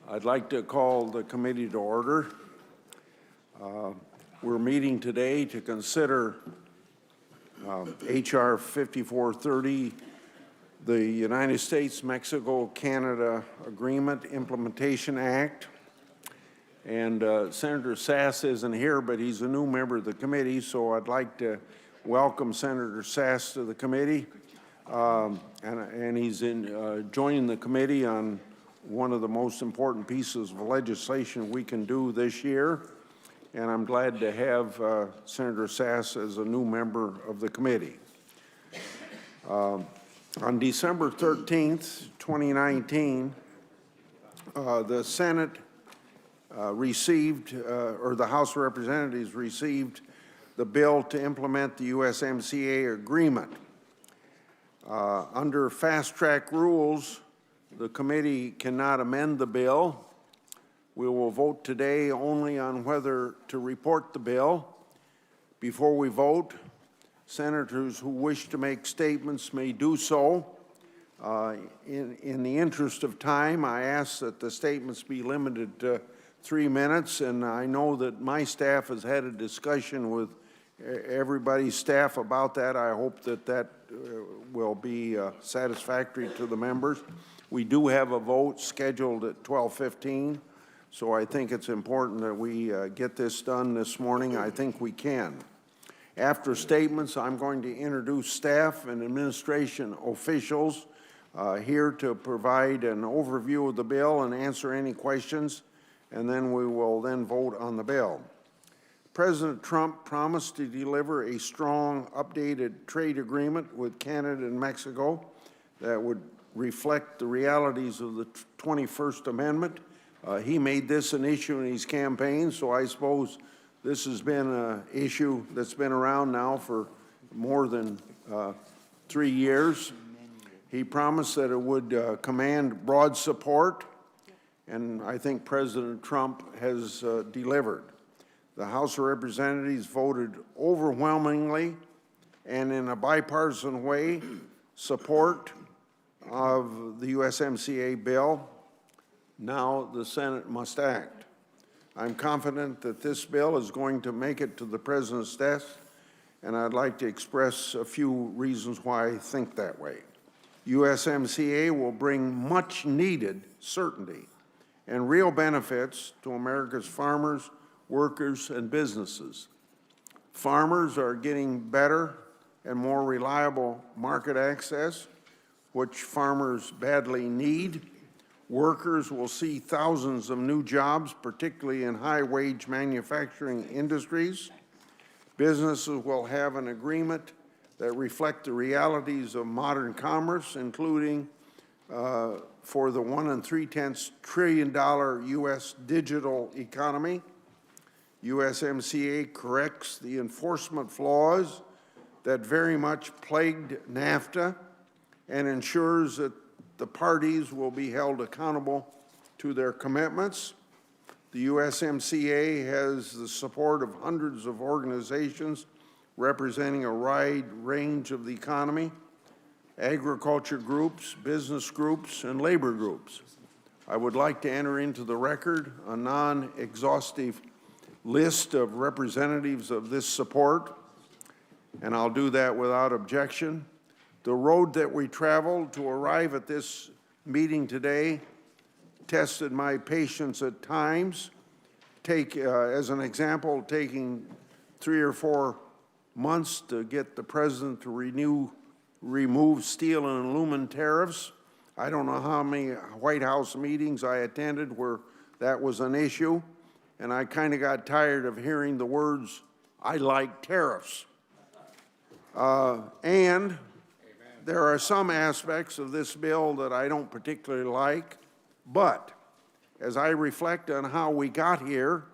I'd like to call the committee to order. We're meeting today to consider H.R. 5430, the United States-Mexico-Canada Agreement Implementation Act. And Senator Sass isn't here, but he's a new member of the committee, so I'd like to welcome Senator Sass to the committee. And he's joining the committee on one of the most important pieces of legislation we can do this year. And I'm glad to have Senator Sass as a new member of the committee. On December 13th, 2019, the Senate the House of Representatives received the bill to implement the USMCA agreement. Under fast-track rules, the committee cannot amend the bill. We will vote today only on whether to report the bill. Before we vote, senators who wish to make statements may do so. In the interest of time, I ask that the statements be limited to 3 minutes, and I know that my staff has had a discussion with everybody's staff about that. I hope that will be satisfactory to the members. We do have a vote scheduled at 12:15, so I think it's important that we get this done this morning. I think we can. After statements, I'm going to introduce staff and administration officials here to provide an overview of the bill and answer any questions, and then we will vote on the bill. President Trump promised to deliver a strong, updated trade agreement with Canada and Mexico that would reflect the realities of the 21st Amendment. He made this an issue in his campaign, so I suppose this has been an issue that's been around now for more than 3 years. He promised that it would command broad support, and I think President Trump has delivered. The House of Representatives voted overwhelmingly and in a bipartisan way support of the USMCA bill. Now the Senate must act. I'm confident that this bill is going to make it to the President's desk, and I'd like to express a few reasons why I think that way. USMCA will bring much needed certainty and real benefits to America's farmers, workers, and businesses. Farmers are getting better and more reliable market access, which farmers badly need. Workers will see thousands of new jobs, particularly in high-wage manufacturing industries. Businesses will have an agreement that reflects the realities of modern commerce, including for the $1 3/10 trillion U.S. digital economy. USMCA corrects the enforcement flaws that very much plagued NAFTA and ensures that the parties will be held accountable to their commitments. The USMCA has the support of hundreds of organizations representing a wide range of the economy, agriculture groups, business groups, and labor groups. I would like to enter into the record a non-exhaustive list of representatives of this support, and I'll do that without objection. The road that we traveled to arrive at this meeting today tested my patience at times. As an example, taking 3 or 4 months to get the President to remove steel and aluminum tariffs. I don't know how many White House meetings I attended where that was an issue, and I kind of got tired of hearing the words, "I like tariffs." And there are some aspects of this bill that I don't particularly like, but as I reflect on how we got here,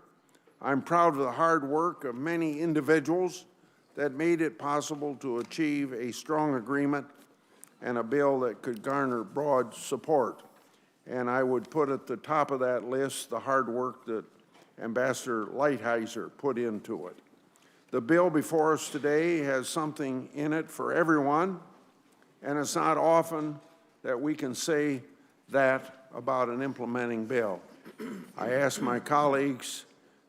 I'm proud of the hard work of many individuals that made it possible to achieve a strong agreement and a bill that could garner broad support. And I would put at the top of that list the hard work that Ambassador Lighthizer put into it. The bill before us today has something in it for everyone, and it's not often that we can say that about an implementing bill. I ask my colleagues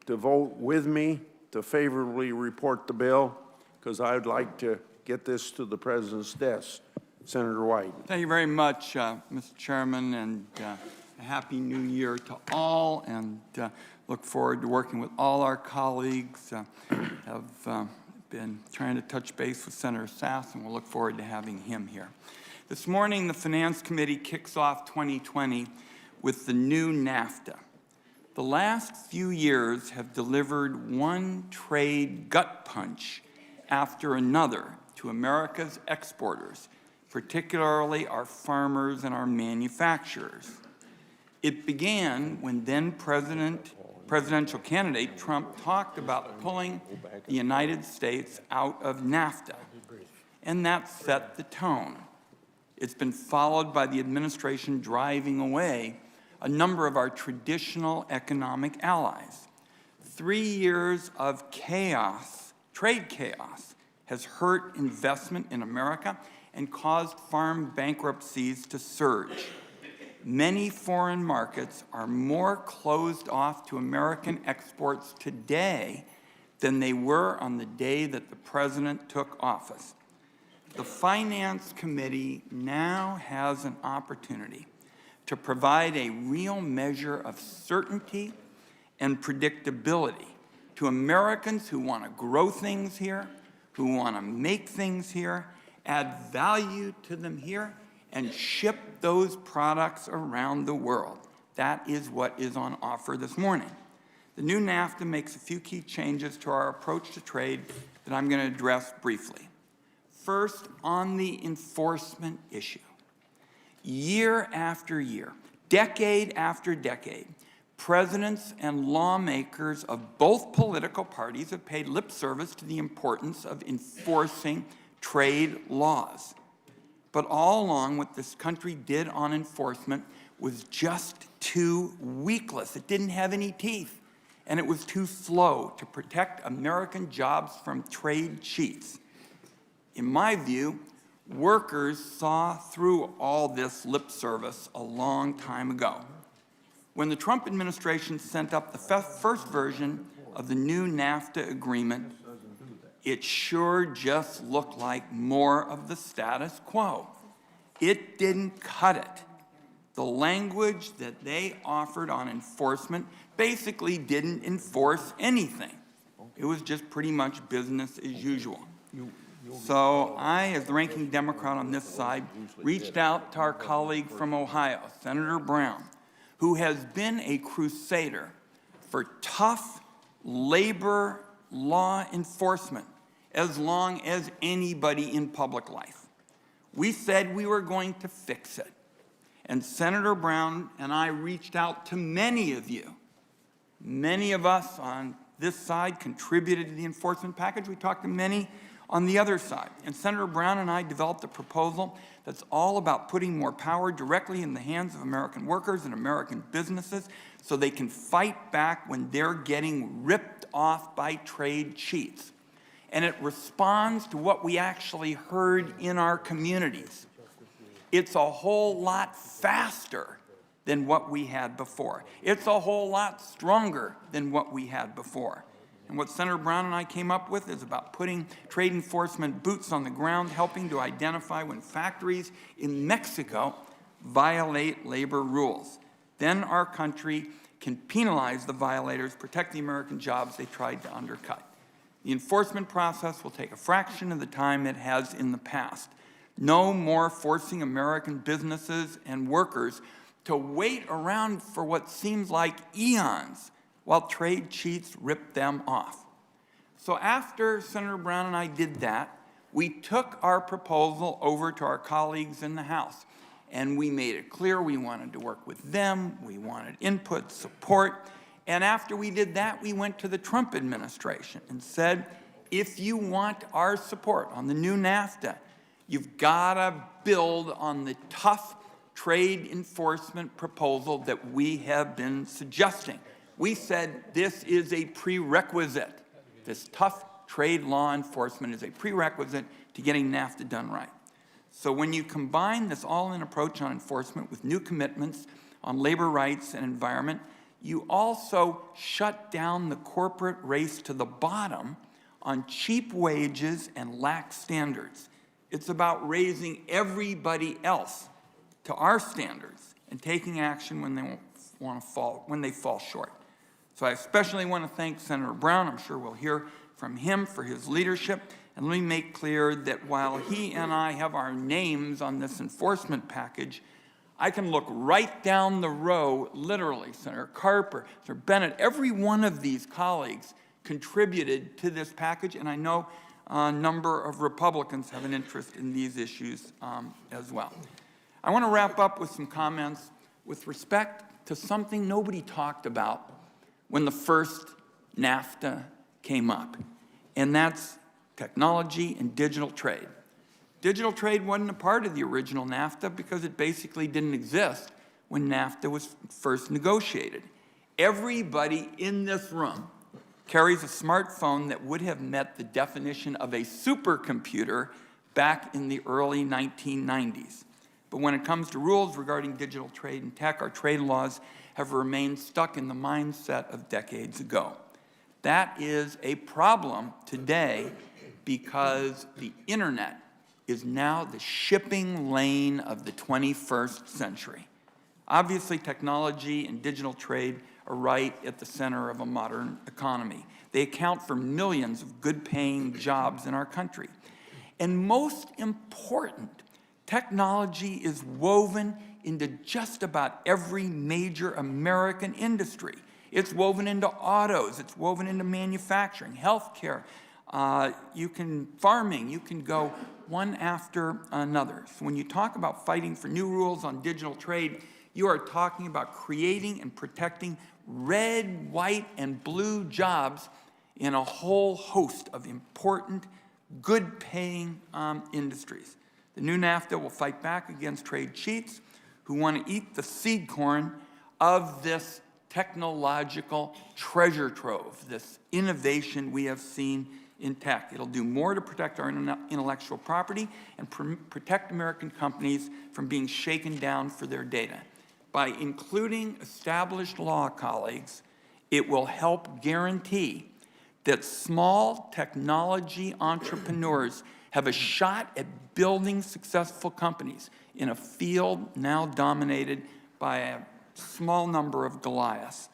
to vote with me to favorably report the bill, because I'd like to get this to the President's desk. Senator White. Thank you very much, Mr. Chairman, and a Happy New Year to all, and look forward to working with all our colleagues. Have been trying to touch base with Senator Sass, and we'll look forward to having him here. This morning, the Finance Committee kicks off 2020 with the new NAFTA. The last few years have delivered one trade gut punch after another to America's exporters, particularly our farmers and our manufacturers. It began when then presidential candidate Trump talked about pulling the United States out of NAFTA, and that set the tone. It's been followed by the administration driving away a number of our traditional economic allies. 3 years of chaos, trade chaos, has hurt investment in America and caused farm bankruptcies to surge. Many foreign markets are more closed off to American exports today than they were on the day that the president took office. The Finance Committee now has an opportunity to provide a real measure of certainty and predictability to Americans who want to grow things here, who want to make things here, add value to them here, and ship those products around the world. That is what is on offer this morning. The new NAFTA makes a few key changes to our approach to trade that I'm going to address briefly. First, on the enforcement issue. Year after year, decade after decade, presidents and lawmakers of both political parties have paid lip service to the importance of enforcing trade laws. But all along, what this country did on enforcement was just too weakless. It didn't have any teeth, and it was too slow to protect American jobs from trade cheats. In my view, workers saw through all this lip service a long time ago. When the Trump administration sent up the first version of the new NAFTA agreement, it sure just looked like more of the status quo. It didn't cut it. The language that they offered on enforcement basically didn't enforce anything. It was just pretty much business as usual. So I, as the ranking Democrat on this side, reached out to our colleague from Ohio, Senator Brown, who has been a crusader for tough labor law enforcement as long as anybody in public life. We said we were going to fix it. And Senator Brown and I reached out to many of you. Many of us on this side contributed to the enforcement package. We talked to many on the other side. And Senator Brown and I developed a proposal that's all about putting more power directly in the hands of American workers and American businesses so they can fight back when they're getting ripped off by trade cheats. And it responds to what we actually heard in our communities. It's a whole lot faster than what we had before. It's a whole lot stronger than what we had before. And what Senator Brown and I came up with is about putting trade enforcement boots on the ground, helping to identify when factories in Mexico violate labor rules. Then our country can penalize the violators, protect the American jobs they tried to undercut. The enforcement process will take a fraction of the time it has in the past. No more forcing American businesses and workers to wait around for what seems like eons while trade cheats rip them off. So after Senator Brown and I did that, we took our proposal over to our colleagues in the House, and we made it clear we wanted to work with them, we wanted input, support, and after we did that, we went to the Trump administration and said, if you want our support on the new NAFTA, you've got to build on the tough trade enforcement proposal that we have been suggesting. We said this is a prerequisite. This tough trade law enforcement is a prerequisite to getting NAFTA done right. So when you combine this all-in approach on enforcement with new commitments on labor rights and environment, you also shut down the corporate race to the bottom on cheap wages and lax standards. It's about raising everybody else to our standards and taking action when they fall short. So I especially want to thank Senator Brown. I'm sure we'll hear from him for his leadership. And let me make clear that while he and I have our names on this enforcement package, I can look right down the row, literally, Senator Carper, Senator Bennett, every one of these colleagues contributed to this package, and I know a number of Republicans have an interest in these issues as well. I want to wrap up with some comments with respect to something nobody talked about when the first NAFTA came up, and that's technology and digital trade. Digital trade wasn't a part of the original NAFTA because it basically didn't exist when NAFTA was first negotiated. Everybody in this room carries a smartphone that would have met the definition of a supercomputer back in the early 1990s. But when it comes to rules regarding digital trade and tech, our trade laws have remained stuck in the mindset of decades ago. That is a problem today because the internet is now the shipping lane of the 21st century. Obviously, technology and digital trade are right at the center of a modern economy. They account for millions of good-paying jobs in our country. And most important, technology is woven into just about every major American industry. It's woven into autos, it's woven into manufacturing, healthcare, farming, you can go one after another. So when you talk about fighting for new rules on digital trade, you are talking about creating and protecting red, white, and blue jobs in a whole host of important, good-paying industries. The new NAFTA will fight back against trade cheats who want to eat the seed corn of this technological treasure trove, this innovation we have seen in tech. It'll do more to protect our intellectual property and protect American companies from being shaken down for their data. By including established law, colleagues, it will help guarantee that small technology entrepreneurs have a shot at building successful companies in a field now dominated by a small number of Goliaths.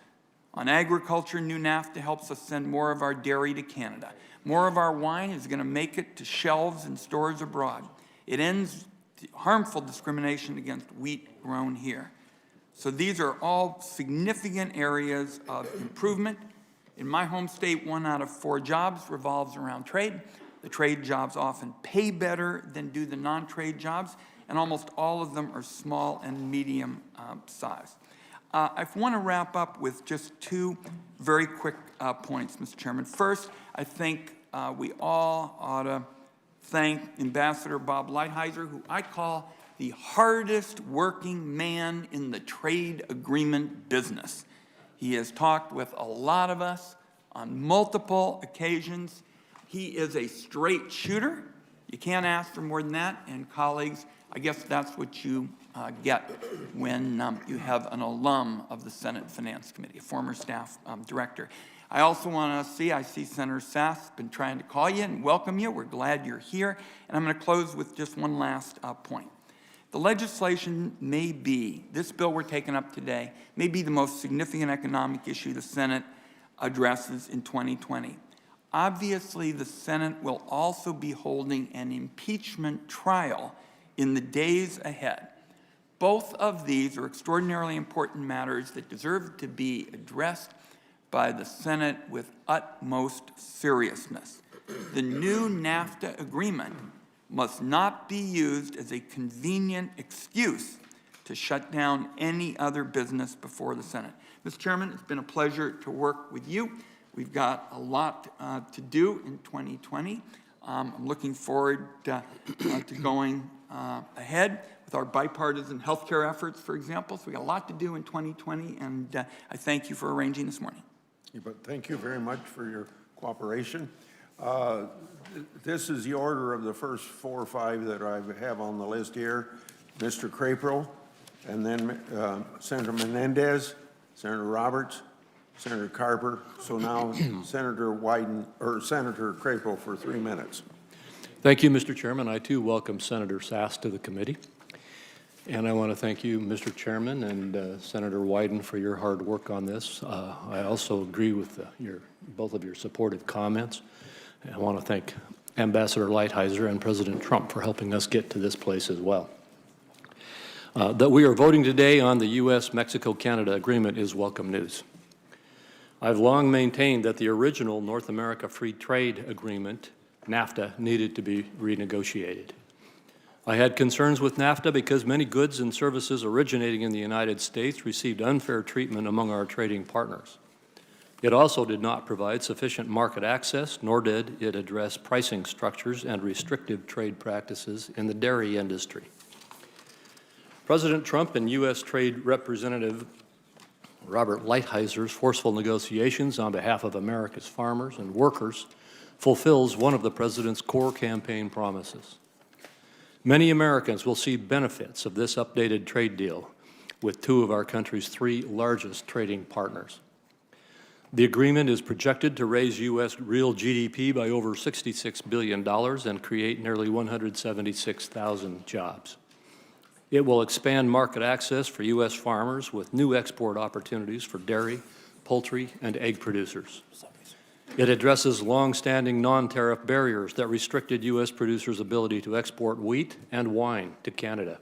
On agriculture, new NAFTA helps us send more of our dairy to Canada. More of our wine is going to make it to shelves in stores abroad. It ends harmful discrimination against wheat grown here. So these are all significant areas of improvement. In my home state, 1 out of 4 jobs revolves around trade. The trade jobs often pay better than do the non-trade jobs, and almost all of them are small and medium size. I want to wrap up with just 2 very quick points, Mr. Chairman. First, I think we all ought to thank Ambassador Bob Lighthizer, who I call the hardest working man in the trade agreement business. He has talked with a lot of us on multiple occasions. He is a straight shooter. You can't ask for more than that. And colleagues, I guess that's what you get when you have an alum of the Senate Finance Committee, a former staff director. I also want to I see Senator Sass been trying to call you and welcome you. We're glad you're here. And I'm going to close with just one last point. The legislation may be, this bill we're taking up today, may be the most significant economic issue the Senate addresses in 2020. Obviously, the Senate will also be holding an impeachment trial in the days ahead. Both of these are extraordinarily important matters that deserve to be addressed by the Senate with utmost seriousness. The new NAFTA agreement must not be used as a convenient excuse to shut down any other business before the Senate. Mr. Chairman, it's been a pleasure to work with you. We've got a lot to do in 2020. I'm looking forward to going ahead with our bipartisan healthcare efforts, for example. So we got a lot to do in 2020, and I thank you for arranging this morning. But thank you very much for your cooperation. This is the order of the first 4 or 5 that I have on the list here. Mr. Crapo, and then Senator Menendez, Senator Roberts, Senator Carper. So now Senator Crapo for 3 minutes. Thank you, Mr. Chairman. I too welcome Senator Sass to the committee. And I want to thank you, Mr. Chairman, and Senator Wyden for your hard work on this. I also agree with both of your supportive comments. And I want to thank Ambassador Lighthizer and President Trump for helping us get to this place as well. That we are voting today on the U.S.-Mexico-Canada agreement is welcome news. I've long maintained that the original North America Free Trade Agreement, NAFTA, needed to be renegotiated. I had concerns with NAFTA because many goods and services originating in the United States received unfair treatment among our trading partners. It also did not provide sufficient market access, nor did it address pricing structures and restrictive trade practices in the dairy industry. President Trump and U.S. Trade Representative Robert Lighthizer forceful negotiations on behalf of America's farmers and workers fulfills one of the President's core campaign promises. Many Americans will see benefits of this updated trade deal with two of our country's three largest trading partners. The agreement is projected to raise U.S. real GDP by over $66 billion and create nearly 176,000 jobs. It will expand market access for U.S. farmers with new export opportunities for dairy, poultry, and egg producers. It addresses long-standing non-tariff barriers that restricted U.S. producers' ability to export wheat and wine to Canada.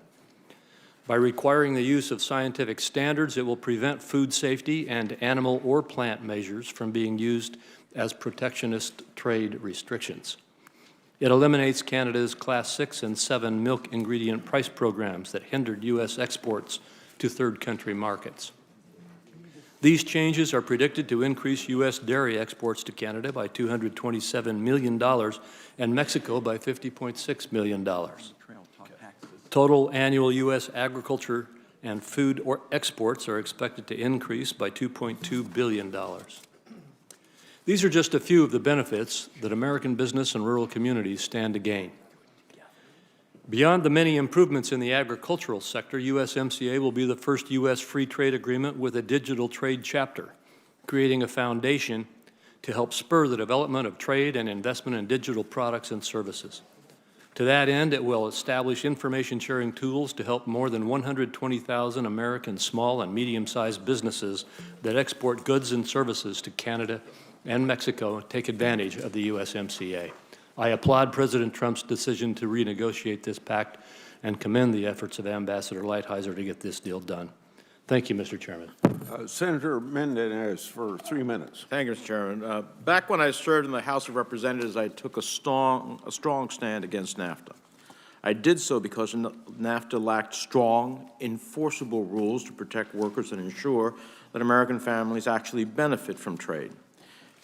By requiring the use of scientific standards, it will prevent food safety and animal or plant measures from being used as protectionist trade restrictions. It eliminates Canada's Class 6 and 7 milk ingredient price programs that hindered U.S. exports to third country markets. These changes are predicted to increase U.S. dairy exports to Canada by $227 million and Mexico by $50.6 million. Total annual U.S. agriculture and food exports are expected to increase by $2.2 billion. These are just a few of the benefits that American business and rural communities stand to gain. Beyond the many improvements in the agricultural sector, USMCA will be the first U.S. free trade agreement with a digital trade chapter, creating a foundation to help spur the development of trade and investment in digital products and services. To that end, it will establish information sharing tools to help more than 120,000 American small and medium-sized businesses that export goods and services to Canada and Mexico take advantage of the USMCA. I applaud President Trump's decision to renegotiate this pact and commend the efforts of Ambassador Lighthizer to get this deal done. Thank you, Mr. Chairman. Senator Mendez for 3 minutes. Thank you, Mr. Chairman. Back when I served in the House of Representatives, I took a strong stand against NAFTA. I did so because NAFTA lacked strong, enforceable rules to protect workers and ensure that American families actually benefit from trade.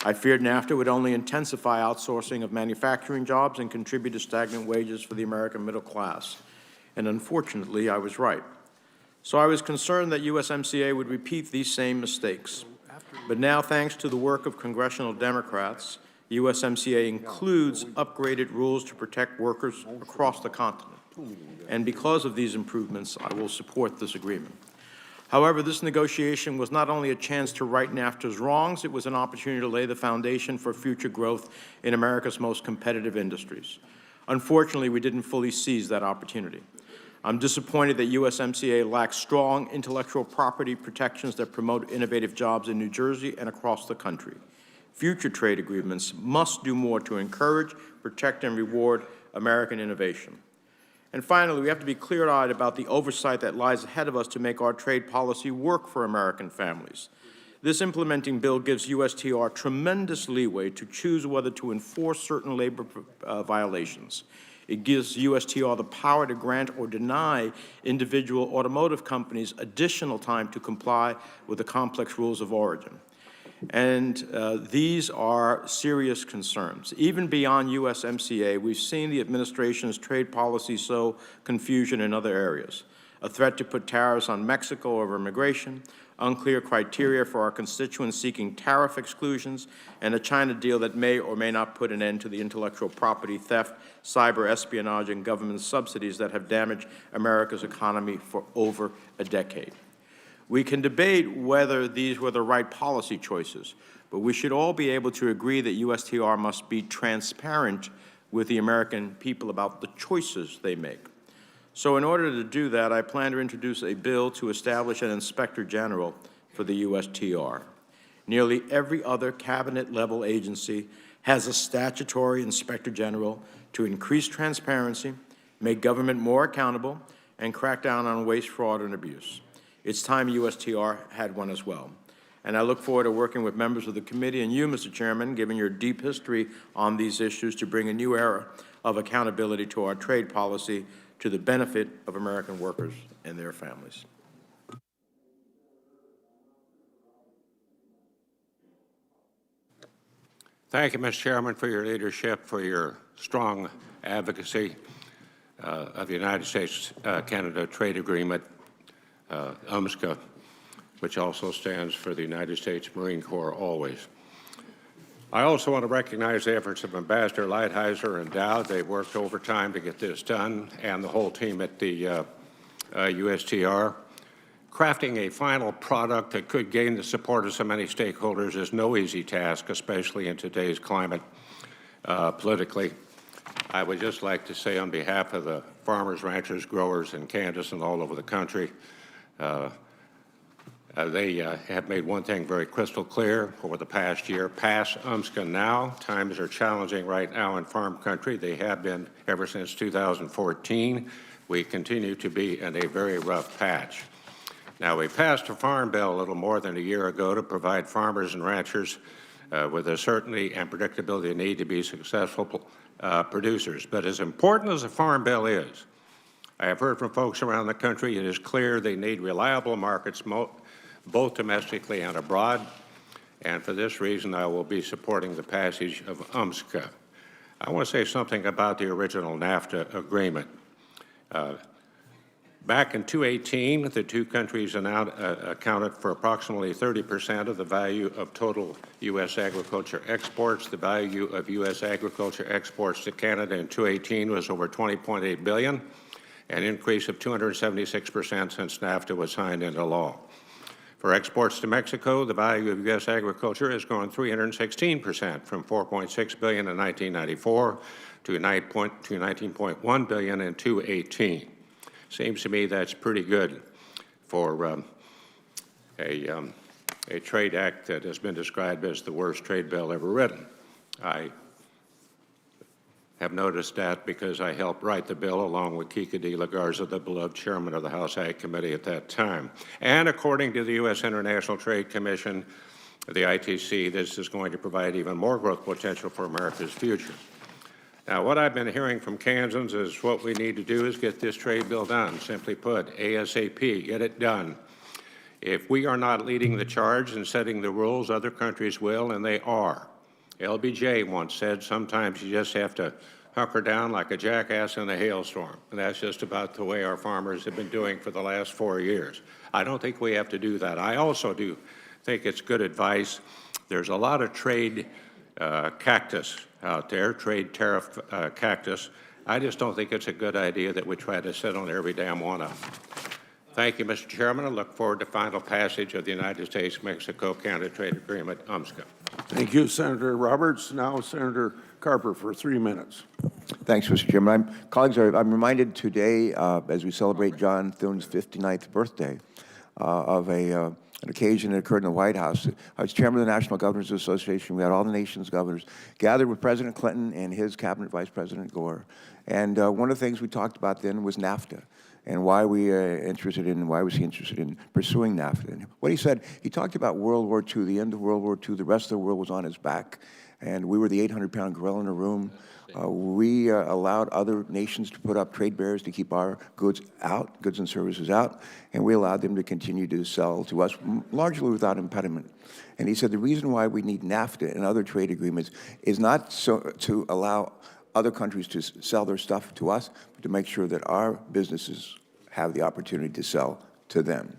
I feared NAFTA would only intensify outsourcing of manufacturing jobs and contribute to stagnant wages for the American middle class. And unfortunately, I was right. So I was concerned that USMCA would repeat these same mistakes. But now, thanks to the work of congressional Democrats, USMCA includes upgraded rules to protect workers across the continent. And because of these improvements, I will support this agreement. However, this negotiation was not only a chance to right NAFTA's wrongs, it was an opportunity to lay the foundation for future growth in America's most competitive industries. Unfortunately, we didn't fully seize that opportunity. I'm disappointed that USMCA lacks strong intellectual property protections that promote innovative jobs in New Jersey and across the country. Future trade agreements must do more to encourage, protect, and reward American innovation. And finally, we have to be clear-eyed about the oversight that lies ahead of us to make our trade policy work for American families. This implementing bill gives USTR tremendous leeway to choose whether to enforce certain labor violations. It gives USTR the power to grant or deny individual automotive companies additional time to comply with the complex rules of origin. And these are serious concerns. Even beyond USMCA, we've seen the administration's trade policy sow confusion in other areas. A threat to put tariffs on Mexico over immigration, unclear criteria for our constituents seeking tariff exclusions, and a China deal that may or may not put an end to the intellectual property theft, cyber espionage, and government subsidies that have damaged America's economy for over a decade. We can debate whether these were the right policy choices, but we should all be able to agree that USTR must be transparent with the American people about the choices they make. So in order to do that, I plan to introduce a bill to establish an Inspector General for the USTR. Nearly every other cabinet-level agency has a statutory Inspector General to increase transparency, make government more accountable, and crack down on waste, fraud, and abuse. It's time USTR had one as well. And I look forward to working with members of the committee and you, Mr. Chairman, given your deep history on these issues, to bring a new era of accountability to our trade policy to the benefit of American workers and their families. Thank you, Mr. Chairman, for your leadership, for your strong advocacy of the United States-Canada Trade Agreement, USMCA, which also stands for the United States Marine Corps always. I also want to recognize the efforts of Ambassador Lighthizer and Dowd. They worked overtime to get this done, and the whole team at the USTR. Crafting a final product that could gain the support of so many stakeholders is no easy task, especially in today's climate politically. I would just like to say on behalf of the farmers, ranchers, growers in Kansas and all over the country, they have made one thing very crystal clear over the past year: pass USMCA now. Times are challenging right now in farm country. They have been ever since 2014. We continue to be in a very rough patch. Now, we passed a farm bill a little more than a year ago to provide farmers and ranchers with the certainty and predictability they need to be successful producers. But as important as a farm bill is, I have heard from folks around the country, it is clear they need reliable markets both domestically and abroad, and for this reason I will be supporting the passage of USMCA. I want to say something about the original NAFTA agreement. Back in 2018, the two countries accounted for approximately 30% of the value of total U.S. agriculture exports. The value of U.S. agriculture exports to Canada in 2018 was over $20.8 billion, an increase of 276% since NAFTA was signed into law. For exports to Mexico, the value of U.S. agriculture has grown 316%, from $4.6 billion in 1994 to $19.1 billion in 2018. Seems to me that's pretty good for a trade act that has been described as the worst trade bill ever written. I have noticed that because I helped write the bill along with Kika de la Garza, the beloved chairman of the House Ag Committee at that time. And according to the U.S. International Trade Commission, the ITC, this is going to provide even more growth potential for America's future. Now, what I've been hearing from Kansans is what we need to do is get this trade bill done. Simply put, ASAP, get it done. If we are not leading the charge and setting the rules, other countries will, and they are. LBJ once said, sometimes you just have to hunker down like a jackass in a hailstorm, and that's just about the way our farmers have been doing for the last 4 years. I don't think we have to do that. I also do think it's good advice. There's a lot of trade cactus out there, trade tariff cactus. I just don't think it's a good idea that we try to sit on every damn one of them. Thank you, Mr. Chairman. I look forward to final passage of the United States-Mexico-Canada Trade Agreement, USMCA. Thank you, Senator Roberts. Now, Senator Carper for 3 minutes. Thanks, Mr. Chairman. Colleagues, I'm reminded today, as we celebrate John Thune's 59th birthday, of an occasion that occurred in the White House. I was chairman of the National Governors Association. We had all the nation's governors gathered with President Clinton and his cabinet vice president Gore. And one of the things we talked about then was NAFTA and why why was he interested in pursuing NAFTA. And what he said, he talked about World War II, the end of World War II. The rest of the world was on his back, and we were the 800-pound gorilla in the room. We allowed other nations to put up trade barriers to keep our goods and services out, and we allowed them to continue to sell to us largely without impediment. And he said the reason why we need NAFTA and other trade agreements is not to allow other countries to sell their stuff to us, but to make sure that our businesses have the opportunity to sell to them.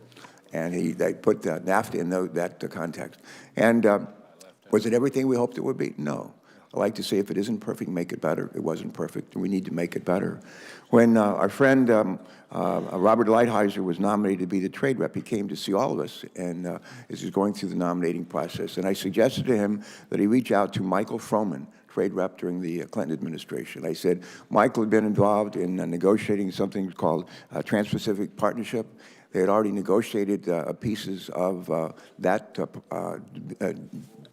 And they put NAFTA in that context. And was it everything we hoped it would be? No. I like to say if it isn't perfect, make it better. It wasn't perfect, and we need to make it better. When our friend Robert Lighthizer was nominated to be the trade rep, he came to see all of us, and as he was going through the nominating process. And I suggested to him that he reach out to Michael Froman, trade rep during the Clinton administration. I said Michael had been involved in negotiating something called Trans-Pacific Partnership. They had already negotiated pieces of that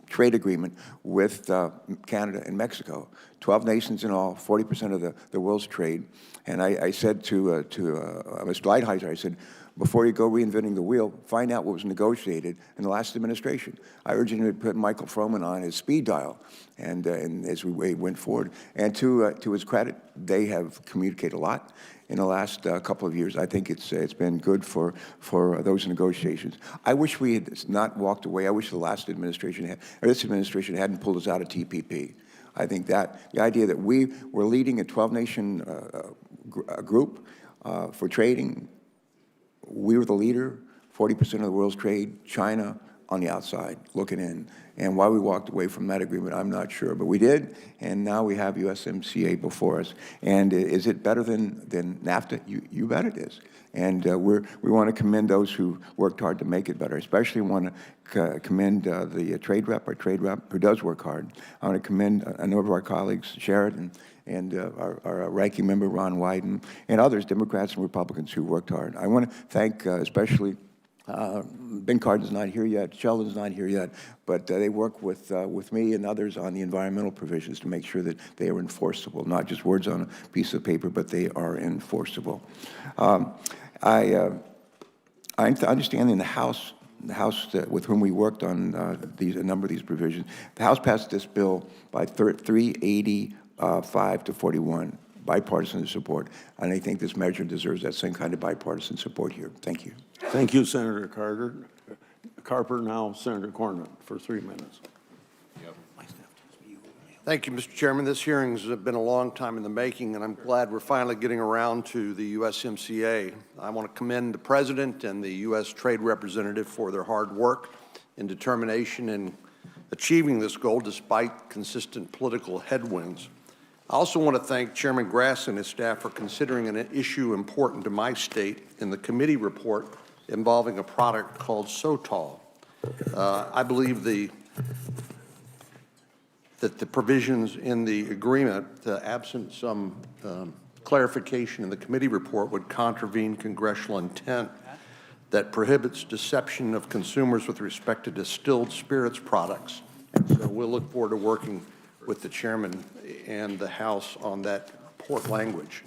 trade agreement with Canada and Mexico. 12 nations in all, 40% of the world's trade. And I said to Mr. Lighthizer, I said, before you go reinventing the wheel, find out what was negotiated in the last administration. I urged him to put Michael Froman on his speed dial, and as we went forward. And to his credit, they have communicated a lot in the last couple of years. I think it's been good for those negotiations. I wish we had not walked away. I wish the last administration had, or this administration hadn't pulled us out of TPP. I think that the idea that we were leading a 12-nation group for trading, we were the leader, 40% of the world's trade, China on the outside, looking in. And why we walked away from that agreement, I'm not sure. But we did, and now we have USMCA before us. And is it better than NAFTA? You bet it is. And we want to commend those who worked hard to make it better. Especially want to commend the trade rep, our trade rep, who does work hard. I want to commend a number of our colleagues, Sheridan, and our ranking member, Ron Wyden, and others, Democrats and Republicans, who worked hard. I want to thank especially Ben Cardin's not here yet, Sheldon's not here yet, but they work with me and others on the environmental provisions to make sure that they are enforceable, not just words on a piece of paper, but they are enforceable. I understand in the House with whom we worked on a number of these provisions, the House passed this bill by 385 to 41, bipartisan support, and I think this measure deserves that same kind of bipartisan support here. Thank you. Thank you, Senator Carper. Now, Senator Cornyn for 3 minutes. Thank you, Mr. Chairman. This hearing's been a long time in the making, and I'm glad we're finally getting around to the USMCA. I want to commend the President and the U.S. Trade Representative for their hard work and determination in achieving this goal despite consistent political headwinds. I also want to thank Chairman Grass and his staff for considering an issue important to my state in the committee report involving a product called Sotol. I believe that the provisions in the agreement, absent some clarification in the committee report, would contravene congressional intent that prohibits deception of consumers with respect to distilled spirits products. And so we'll look forward to working with the chairman and the House on that port language.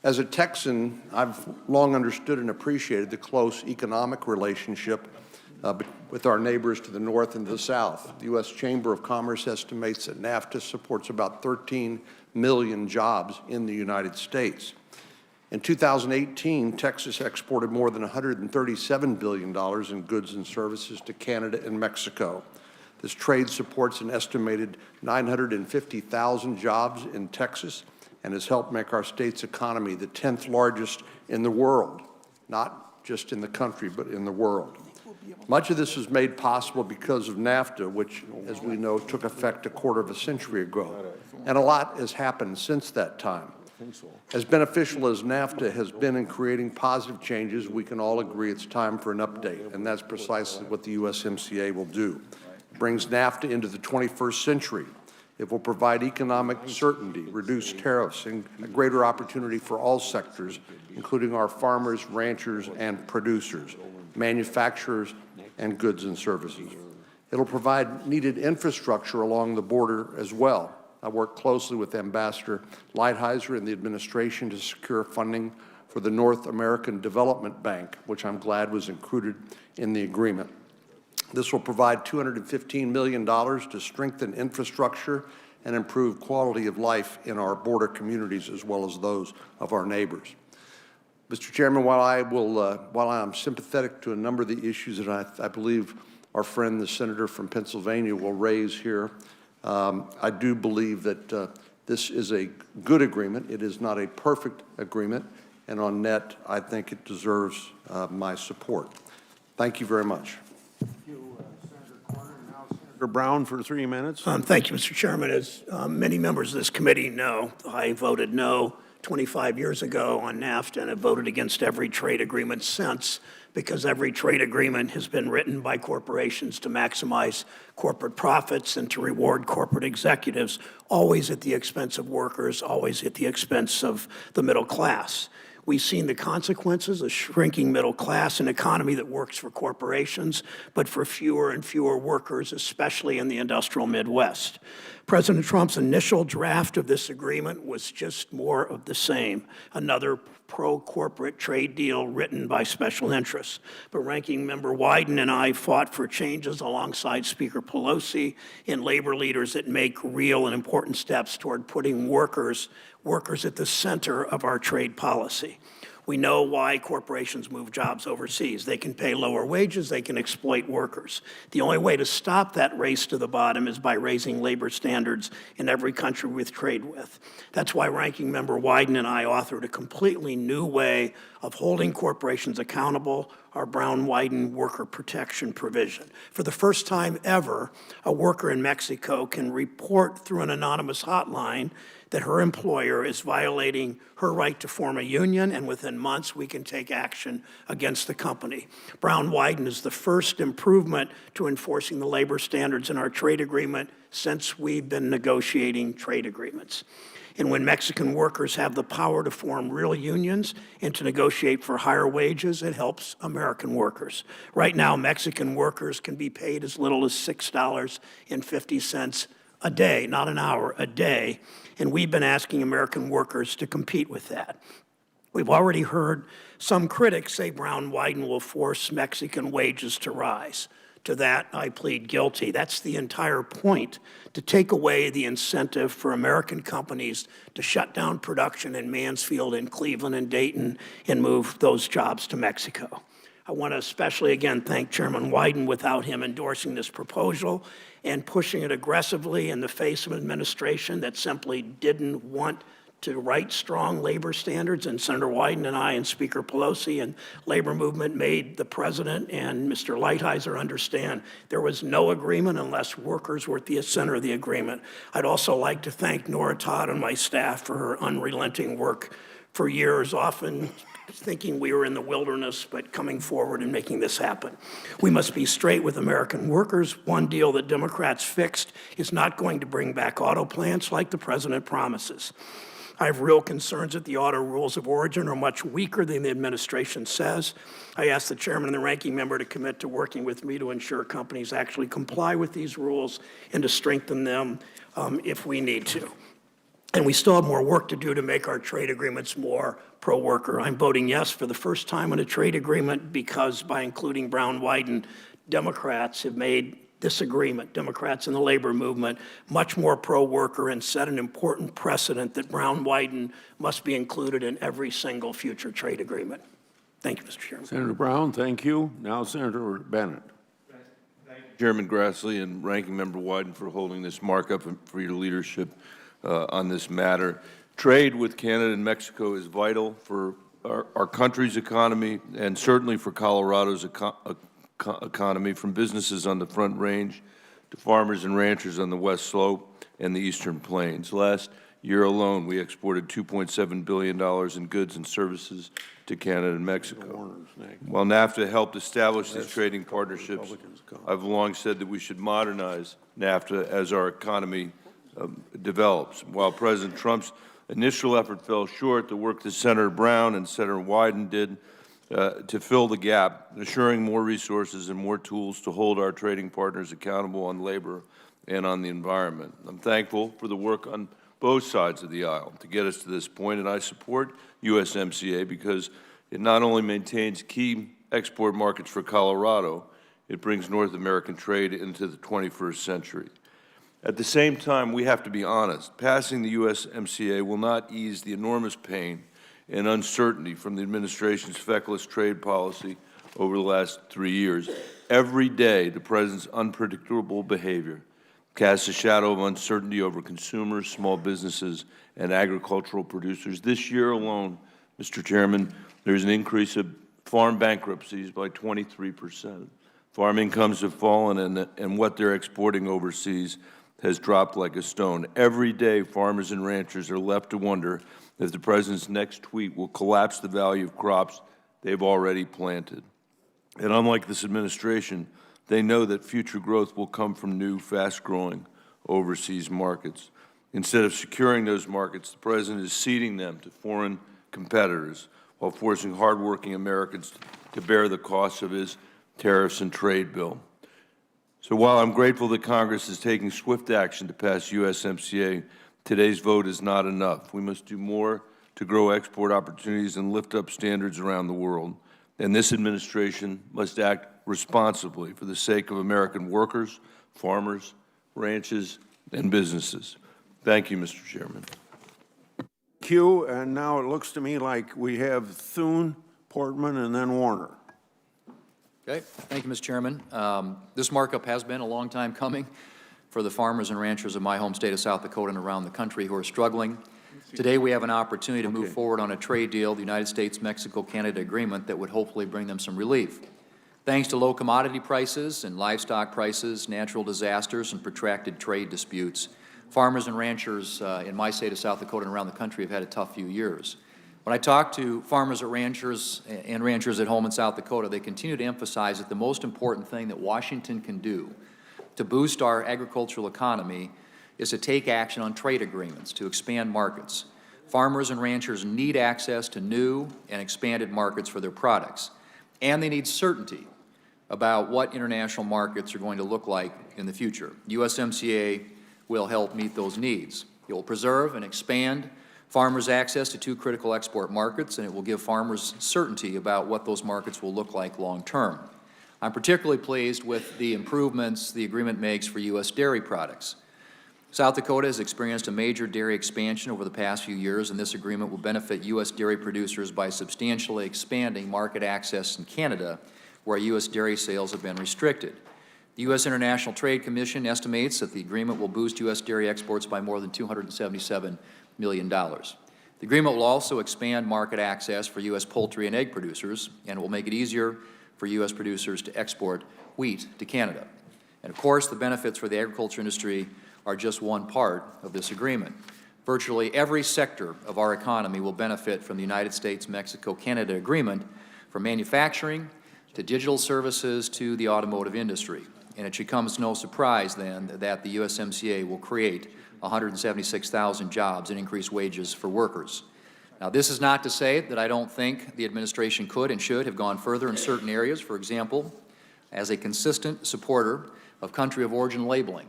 As a Texan, I've long understood and appreciated the close economic relationship with our neighbors to the north and the south. The U.S. Chamber of Commerce estimates that NAFTA supports about 13 million jobs in the United States. In 2018, Texas exported more than $137 billion in goods and services to Canada and Mexico. This trade supports an estimated 950,000 jobs in Texas and has helped make our state's economy the 10th largest in the world, not just in the country, but in the world. Much of this is made possible because of NAFTA, which, as we know, took effect a quarter of a century ago. And a lot has happened since that time. As beneficial as NAFTA has been in creating positive changes, we can all agree it's time for an update, and that's precisely what the USMCA will do. It brings NAFTA into the 21st century. It will provide economic certainty, reduce tariffs, and a greater opportunity for all sectors, including our farmers, ranchers, and producers, manufacturers, and goods and services. It'll provide needed infrastructure along the border as well. I worked closely with Ambassador Lighthizer and the administration to secure funding for the North American Development Bank, which I'm glad was included in the agreement. This will provide $215 million to strengthen infrastructure and improve quality of life in our border communities as well as those of our neighbors. Mr. Chairman, while I'm sympathetic to a number of the issues that I believe our friend, the senator from Pennsylvania, will raise here, I do believe that this is a good agreement. It is not a perfect agreement, and on net, I think it deserves my support. Thank you very much. Thank you, Senator Cornyn. Now, Senator Senator Brown for 3 minutes. Thank you, Mr. Chairman. As many members of this committee know, I voted no 25 years ago on NAFTA and have voted against every trade agreement since, because every trade agreement has been written by corporations to maximize corporate profits and to reward corporate executives, always at the expense of workers, always at the expense of the middle class. We've seen the consequences, a shrinking middle class, an economy that works for corporations, but for fewer and fewer workers, especially in the industrial Midwest. President Trump's initial draft of this agreement was just more of the same, another pro-corporate trade deal written by special interests. But Ranking Member Wyden and I fought for changes alongside Speaker Pelosi and labor leaders that make real and important steps toward putting workers at the center of our trade policy. We know why corporations move jobs overseas. They can pay lower wages, they can exploit workers. The only way to stop that race to the bottom is by raising labor standards in every country we trade with. That's why Ranking Member Wyden and I authored a completely new way of holding corporations accountable, our Brown-Wyden worker protection provision. For the first time ever, a worker in Mexico can report through an anonymous hotline that her employer is violating her right to form a union, and within months we can take action against the company. Brown-Wyden is the first improvement to enforcing the labor standards in our trade agreement since we've been negotiating trade agreements. And when Mexican workers have the power to form real unions and to negotiate for higher wages, it helps American workers. Right now, Mexican workers can be paid as little as $6.50 a day, not an hour, a day. And we've been asking American workers to compete with that. We've already heard some critics say Brown-Wyden will force Mexican wages to rise. To that, I plead guilty. That's the entire point, to take away the incentive for American companies to shut down production in Mansfield and Cleveland and Dayton and move those jobs to Mexico. I want to especially, again, thank Chairman Wyden. Without him endorsing this proposal and pushing it aggressively in the face of an administration that simply didn't want to write strong labor standards, and Senator Wyden and I and Speaker Pelosi and labor movement made the president and Mr. Lighthizer understand there was no agreement unless workers were at the center of the agreement. I'd also like to thank Nora Todd and my staff for her unrelenting work for years, often thinking we were in the wilderness, but coming forward and making this happen. We must be straight with American workers. One deal that Democrats fixed is not going to bring back auto plants like the president promises. I have real concerns that the auto rules of origin are much weaker than the administration says. I ask the chairman and the ranking member to commit to working with me to ensure companies actually comply with these rules and to strengthen them if we need to. And we still have more work to do to make our trade agreements more pro-worker. I'm voting yes for the first time on a trade agreement because by including Brown-Wyden, Democrats have made this agreement, Democrats in the labor movement, much more pro-worker and set an important precedent that Brown-Wyden must be included in every single future trade agreement. Thank you, Mr. Chairman. Senator Brown, thank you. Now Senator Bennett. Chairman Grassley and Ranking Member Wyden for holding this markup and for your leadership on this matter. Trade with Canada and Mexico is vital for our country's economy and certainly for Colorado's economy, from businesses on the Front Range to farmers and ranchers on the West Slope and the Eastern Plains. Last year alone, we exported $2.7 billion in goods and services to Canada and Mexico. While NAFTA helped establish these trading partnerships, I've long said that we should modernize NAFTA as our economy develops. While President Trump's initial effort fell short, the work that Senator Brown and Senator Wyden did to fill the gap, assuring more resources and more tools to hold our trading partners accountable on labor and on the environment. I'm thankful for the work on both sides of the aisle to get us to this point, and I support USMCA because it not only maintains key export markets for Colorado, it brings North American trade into the 21st century. At the same time, we have to be honest. Passing the USMCA will not ease the enormous pain and uncertainty from the administration's feckless trade policy over the last 3 years. Every day, the president's unpredictable behavior casts a shadow of uncertainty over consumers, small businesses, and agricultural producers. This year alone, Mr. Chairman, there's an increase of farm bankruptcies by 23%. Farm incomes have fallen, and what they're exporting overseas has dropped like a stone. Every day, farmers and ranchers are left to wonder if the president's next tweet will collapse the value of crops they've already planted. And unlike this administration, they know that future growth will come from new, fast-growing overseas markets. Instead of securing those markets, the president is ceding them to foreign competitors while forcing hardworking Americans to bear the costs of his tariffs and trade bill. So while I'm grateful that Congress is taking swift action to pass USMCA, today's vote is not enough. We must do more to grow export opportunities and lift up standards around the world. And this administration must act responsibly for the sake of American workers, farmers, ranches, and businesses. Thank you, Mr. Chairman. Thank you, and now it looks to me like we have Thune, Portman, and then Warner. Okay, thank you, Mr. Chairman. This markup has been a long time coming for the farmers and ranchers of my home state of South Dakota and around the country who are struggling. Today, we have an opportunity to move forward on a trade deal, the United States-Mexico-Canada agreement, that would hopefully bring them some relief. Thanks to low commodity prices and livestock prices, natural disasters, and protracted trade disputes, farmers and ranchers in my state of South Dakota and around the country have had a tough few years. When I talk to farmers and ranchers at home in South Dakota, they continue to emphasize that the most important thing that Washington can do to boost our agricultural economy is to take action on trade agreements to expand markets. Farmers and ranchers need access to new and expanded markets for their products, and they need certainty about what international markets are going to look like in the future. USMCA will help meet those needs. It will preserve and expand farmers' access to two critical export markets, and it will give farmers certainty about what those markets will look like long term. I'm particularly pleased with the improvements the agreement makes for U.S. dairy products. South Dakota has experienced a major dairy expansion over the past few years, and this agreement will benefit U.S. dairy producers by substantially expanding market access in Canada, where U.S. dairy sales have been restricted. The U.S. International Trade Commission estimates that the agreement will boost U.S. dairy exports by more than $277 million. The agreement will also expand market access for U.S. poultry and egg producers, and it will make it easier for U.S. producers to export wheat to Canada. And of course, the benefits for the agriculture industry are just one part of this agreement. Virtually every sector of our economy will benefit from the United States-Mexico-Canada agreement, from manufacturing to digital services to the automotive industry. And it should come as no surprise, then, that the USMCA will create 176,000 jobs and increase wages for workers. Now, this is not to say that I don't think the administration could and should have gone further in certain areas. For example, as a consistent supporter of country of origin labeling,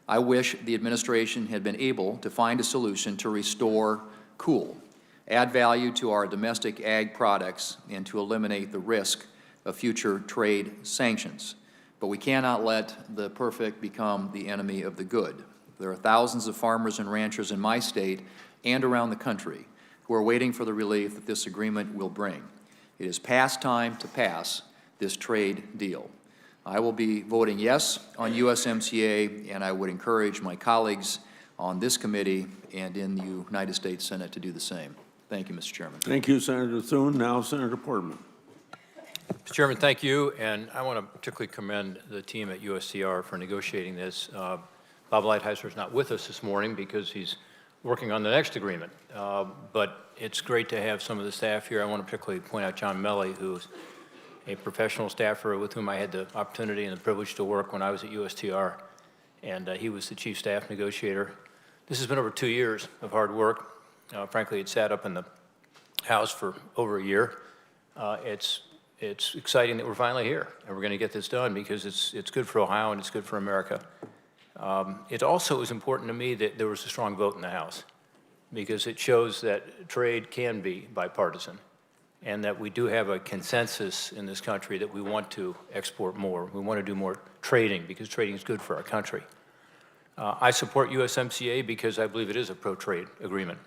I wish the administration had been able to find a solution to restore COOL, add value to our domestic ag products, and to eliminate the risk of future trade sanctions. But we cannot let the perfect become the enemy of the good. There are thousands of farmers and ranchers in my state and around the country who are waiting for the relief that this agreement will bring. It is past time to pass this trade deal. I will be voting yes on USMCA, and I would encourage my colleagues on this committee and in the United States Senate to do the same. Thank you, Mr. Chairman. Thank you, Senator Thune. Now, Senator Portman. Mr. Chairman, thank you, and I want to particularly commend the team at USTR for negotiating this. Bob Lighthizer is not with us this morning because he's working on the next agreement, but it's great to have some of the staff here. I want to particularly point out John Melly, who's a professional staffer with whom I had the opportunity and the privilege to work when I was at USTR, and he was the chief staff negotiator. This has been over 2 years of hard work. Frankly, it sat up in the House for over a year. It's exciting that we're finally here, and we're going to get this done because it's good for Ohio and it's good for America. It also is important to me that there was a strong vote in the House because it shows that trade can be bipartisan and that we do have a consensus in this country that we want to export more. We want to do more trading because trading is good for our country. I support USMCA because I believe it is a pro-trade agreement.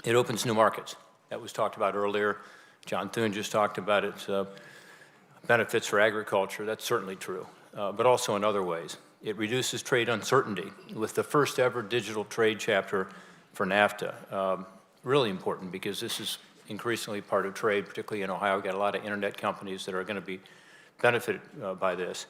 It opens new markets. That was talked about earlier. John Thune just talked about its benefits for agriculture. That's certainly true, but also in other ways. It reduces trade uncertainty with the first ever digital trade chapter for NAFTA. Really important because this is increasingly part of trade, particularly in Ohio. We've got a lot of internet companies that are going to be benefit by this.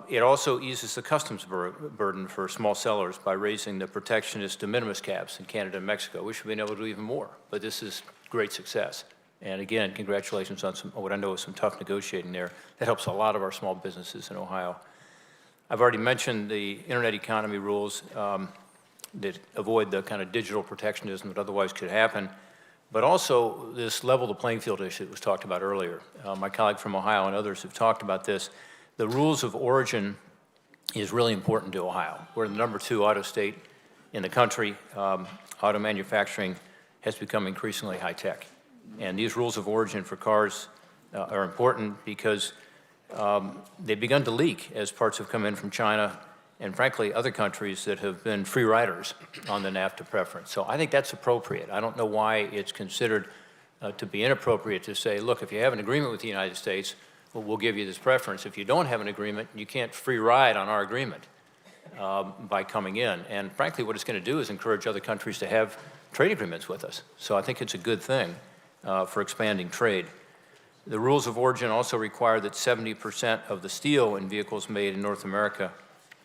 It also eases the customs burden for small sellers by raising the protectionist de minimis caps in Canada and Mexico. We should be able to do even more, but this is great success. And again, congratulations on what I know is some tough negotiating there. That helps a lot of our small businesses in Ohio. I've already mentioned the internet economy rules that avoid the kind of digital protectionism that otherwise could happen, but also this level the playing field issue that was talked about earlier. My colleague from Ohio and others have talked about this. The rules of origin is really important to Ohio. We're the #2 auto state in the country. Auto manufacturing has become increasingly high-tech. And these rules of origin for cars are important because they've begun to leak as parts have come in from China and, frankly, other countries that have been free riders on the NAFTA preference. So I think that's appropriate. I don't know why it's considered to be inappropriate to say, look, if you have an agreement with the United States, well, we'll give you this preference. If you don't have an agreement, you can't free ride on our agreement by coming in. And frankly, what it's going to do is encourage other countries to have trade agreements with us. So I think it's a good thing for expanding trade. The rules of origin also require that 70% of the steel in vehicles made in North America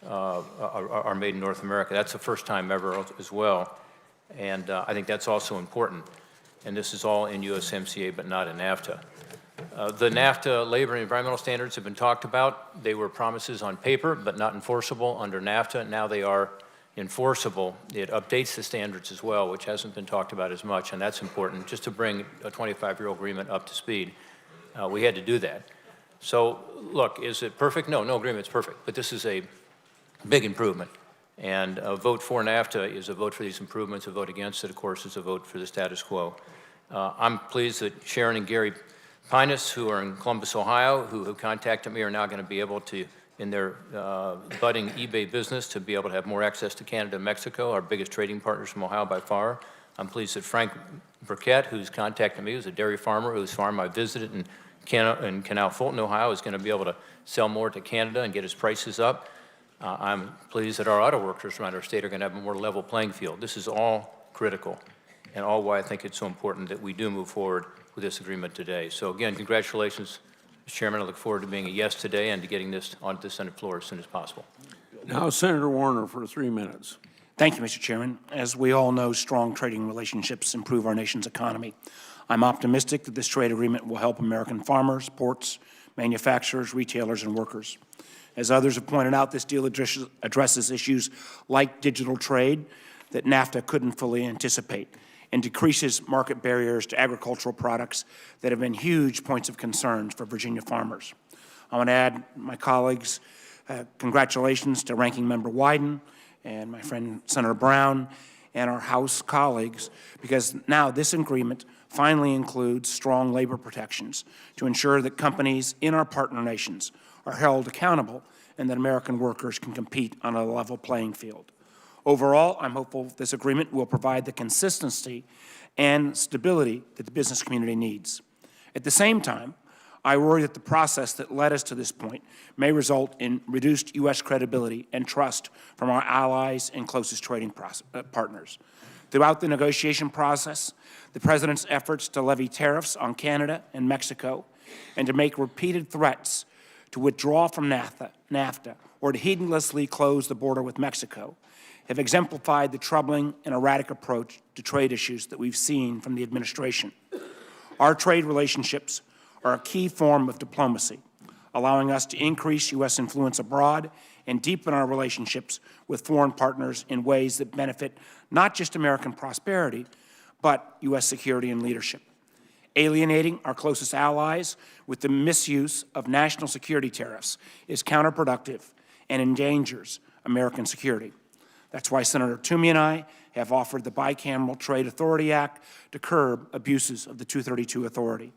are made in North America. That's the first time ever as well. And I think that's also important. And this is all in USMCA, but not in NAFTA. The NAFTA labor and environmental standards have been talked about. They were promises on paper, but not enforceable under NAFTA. Now they are enforceable. It updates the standards as well, which hasn't been talked about as much, and that's important, just to bring a 25-year-old agreement up to speed. We had to do that. So, look, is it perfect? No, no agreement's perfect, but this is a big improvement. And a vote for NAFTA is a vote for these improvements. A vote against it, of course, is a vote for the status quo. I'm pleased that Sharon and Gary Pinus, who are in Columbus, Ohio, who have contacted me, are now going to be able to, in their budding eBay business, to be able to have more access to Canada and Mexico, our biggest trading partners from Ohio by far. I'm pleased that Frank Burkett, who's contacted me, who's a dairy farmer whose farm I visited in Canal Fulton, Ohio, is going to be able to sell more to Canada and get his prices up. I'm pleased that our auto workers around our state are going to have a more level playing field. This is all critical and all why I think it's so important that we do move forward with this agreement today. So again, congratulations, Mr. Chairman. I look forward to being a yes today and to getting this onto the Senate floor as soon as possible. Now, Senator Warner for 3 minutes. Thank you, Mr. Chairman. As we all know, strong trading relationships improve our nation's economy. I'm optimistic that this trade agreement will help American farmers, ports, manufacturers, retailers, and workers. As others have pointed out, this deal addresses issues like digital trade that NAFTA couldn't fully anticipate and decreases market barriers to agricultural products that have been huge points of concern for Virginia farmers. I want to add my colleagues' congratulations to Ranking Member Wyden and my friend Senator Brown and our House colleagues, because now this agreement finally includes strong labor protections to ensure that companies in our partner nations are held accountable and that American workers can compete on a level playing field. Overall, I'm hopeful this agreement will provide the consistency and stability that the business community needs. At the same time, I worry that the process that led us to this point may result in reduced U.S. credibility and trust from our allies and closest trading partners. Throughout the negotiation process, the President's efforts to levy tariffs on Canada and Mexico and to make repeated threats to withdraw from NAFTA or to heedlessly close the border with Mexico have exemplified the troubling and erratic approach to trade issues that we've seen from the administration. Our trade relationships are a key form of diplomacy, allowing us to increase U.S. influence abroad and deepen our relationships with foreign partners in ways that benefit not just American prosperity, but U.S. security and leadership. Alienating our closest allies with the misuse of national security tariffs is counterproductive and endangers American security. That's why Senator Toomey and I have offered the Bicameral Trade Authority Act to curb abuses of the 232 authority.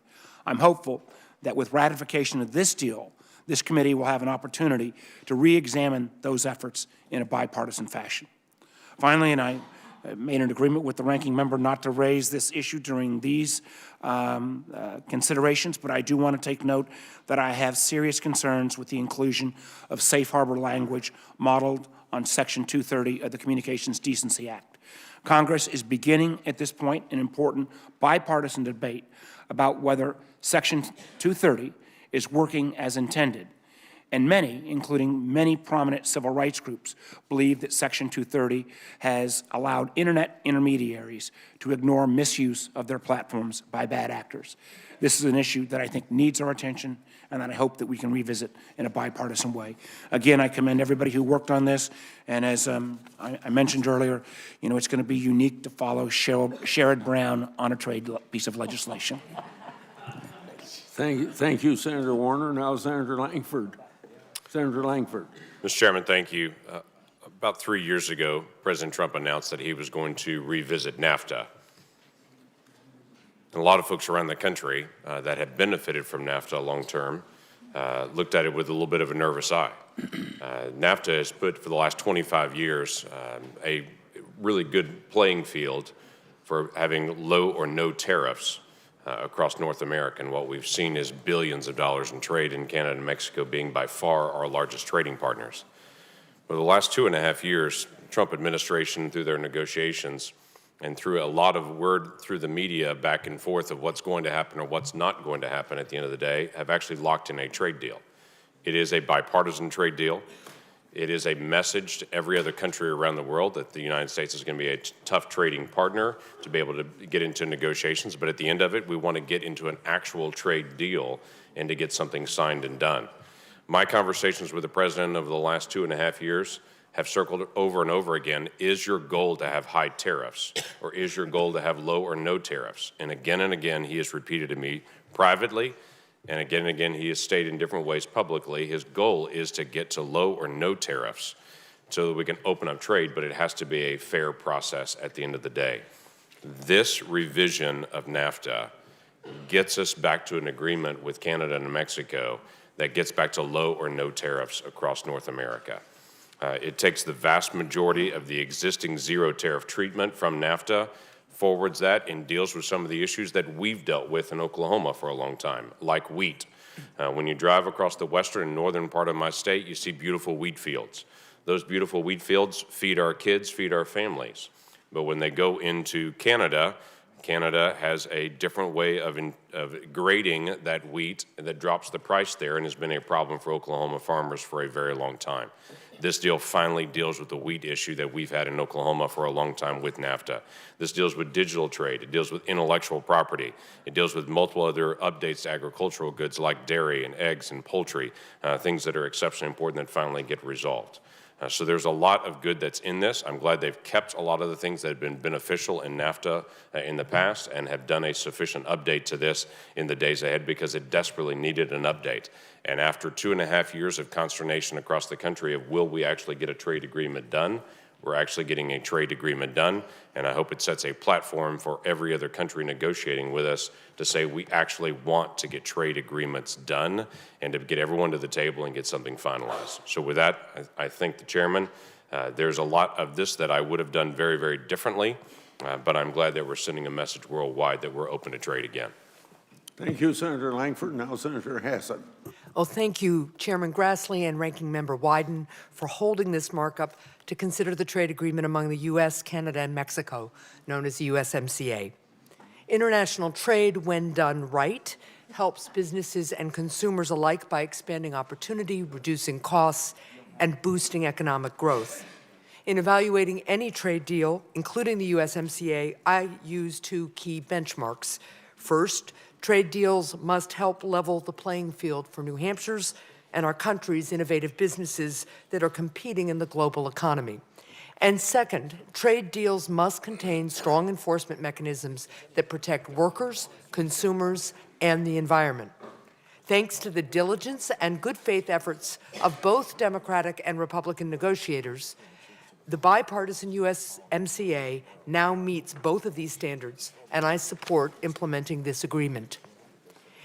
I'm hopeful that with ratification of this deal, this committee will have an opportunity to re-examine those efforts in a bipartisan fashion. Finally, and I made an agreement with the ranking member not to raise this issue during these considerations, but I do want to take note that I have serious concerns with the inclusion of safe harbor language modeled on Section 230 of the Communications Decency Act. Congress is beginning at this point an important bipartisan debate about whether Section 230 is working as intended. And many, including many prominent civil rights groups, believe that Section 230 has allowed internet intermediaries to ignore misuse of their platforms by bad actors. This is an issue that I think needs our attention and that I hope that we can revisit in a bipartisan way. Again, I commend everybody who worked on this, and as I mentioned earlier, you know, it's going to be unique to follow Sherrod Brown on a trade piece of legislation. Thank you, Senator Warner. Now Senator Langford. Senator Langford. Mr. Chairman, thank you. About 3 years ago, President Trump announced that he was going to revisit NAFTA. And a lot of folks around the country that had benefited from NAFTA long term looked at it with a little bit of a nervous eye. NAFTA has put, for the last 25 years, a really good playing field for having low or no tariffs across North America. And what we've seen is billions of dollars in trade in Canada and Mexico being by far our largest trading partners. Over the last 2.5 years, Trump administration, through their negotiations and through a lot of word through the media back and forth of what's going to happen or what's not going to happen at the end of the day, have actually locked in a trade deal. It is a bipartisan trade deal. It is a message to every other country around the world that the United States is going to be a tough trading partner to be able to get into negotiations. But at the end of it, we want to get into an actual trade deal and to get something signed and done. My conversations with the president over the last 2.5 years have circled over and over again, is your goal to have high tariffs, or is your goal to have low or no tariffs? And again, he has repeated to me privately, and again, he has stated in different ways publicly, his goal is to get to low or no tariffs so that we can open up trade, but it has to be a fair process at the end of the day. This revision of NAFTA gets us back to an agreement with Canada and Mexico that gets back to low or no tariffs across North America. It takes the vast majority of the existing zero tariff treatment from NAFTA, forwards that, and deals with some of the issues that we've dealt with in Oklahoma for a long time, like wheat. When you drive across the western and northern part of my state, you see beautiful wheat fields. Those beautiful wheat fields feed our kids, feed our families. But when they go into Canada, Canada has a different way of grading that wheat that drops the price there and has been a problem for Oklahoma farmers for a very long time. This deal finally deals with the wheat issue that we've had in Oklahoma for a long time with NAFTA. This deals with digital trade. It deals with intellectual property. It deals with multiple other updates to agricultural goods like dairy and eggs and poultry, things that are exceptionally important that finally get resolved. So there's a lot of good that's in this. I'm glad they've kept a lot of the things that have been beneficial in NAFTA in the past and have done a sufficient update to this in the days ahead because it desperately needed an update. And after 2.5 years of consternation across the country of will we actually get a trade agreement done, we're actually getting a trade agreement done, and I hope it sets a platform for every other country negotiating with us to say we actually want to get trade agreements done and to get everyone to the table and get something finalized. So with that, I thank the chairman. There's a lot of this that I would have done very, very differently, but I'm glad that we're sending a message worldwide that we're open to trade again. Thank you, Senator Langford. Now Senator Hassan. Oh, thank you, Chairman Grassley and Ranking Member Wyden, for holding this markup to consider the trade agreement among the U.S., Canada, and Mexico, known as the USMCA. International trade, when done right, helps businesses and consumers alike by expanding opportunity, reducing costs, and boosting economic growth. In evaluating any trade deal, including the USMCA, I use two key benchmarks. First, trade deals must help level the playing field for New Hampshire's and our country's innovative businesses that are competing in the global economy. And second, trade deals must contain strong enforcement mechanisms that protect workers, consumers, and the environment. Thanks to the diligence and good faith efforts of both Democratic and Republican negotiators, the bipartisan USMCA now meets both of these standards, and I support implementing this agreement.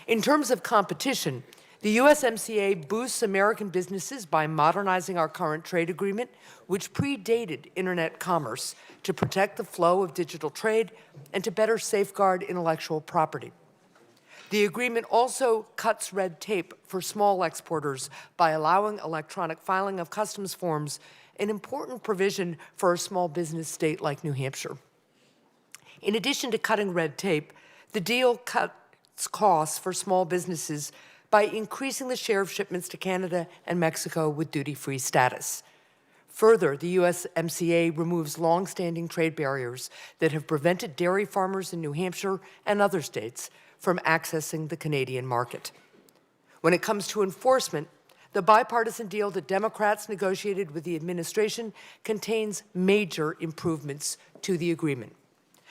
In terms of competition, the USMCA boosts American businesses by modernizing our current trade agreement, which predated internet commerce, to protect the flow of digital trade and to better safeguard intellectual property. The agreement also cuts red tape for small exporters by allowing electronic filing of customs forms, an important provision for a small business state like New Hampshire. In addition to cutting red tape, the deal cuts costs for small businesses by increasing the share of shipments to Canada and Mexico with duty-free status. Further, the USMCA removes long-standing trade barriers that have prevented dairy farmers in New Hampshire and other states from accessing the Canadian market. When it comes to enforcement, the bipartisan deal that Democrats negotiated with the administration contains major improvements to the agreement.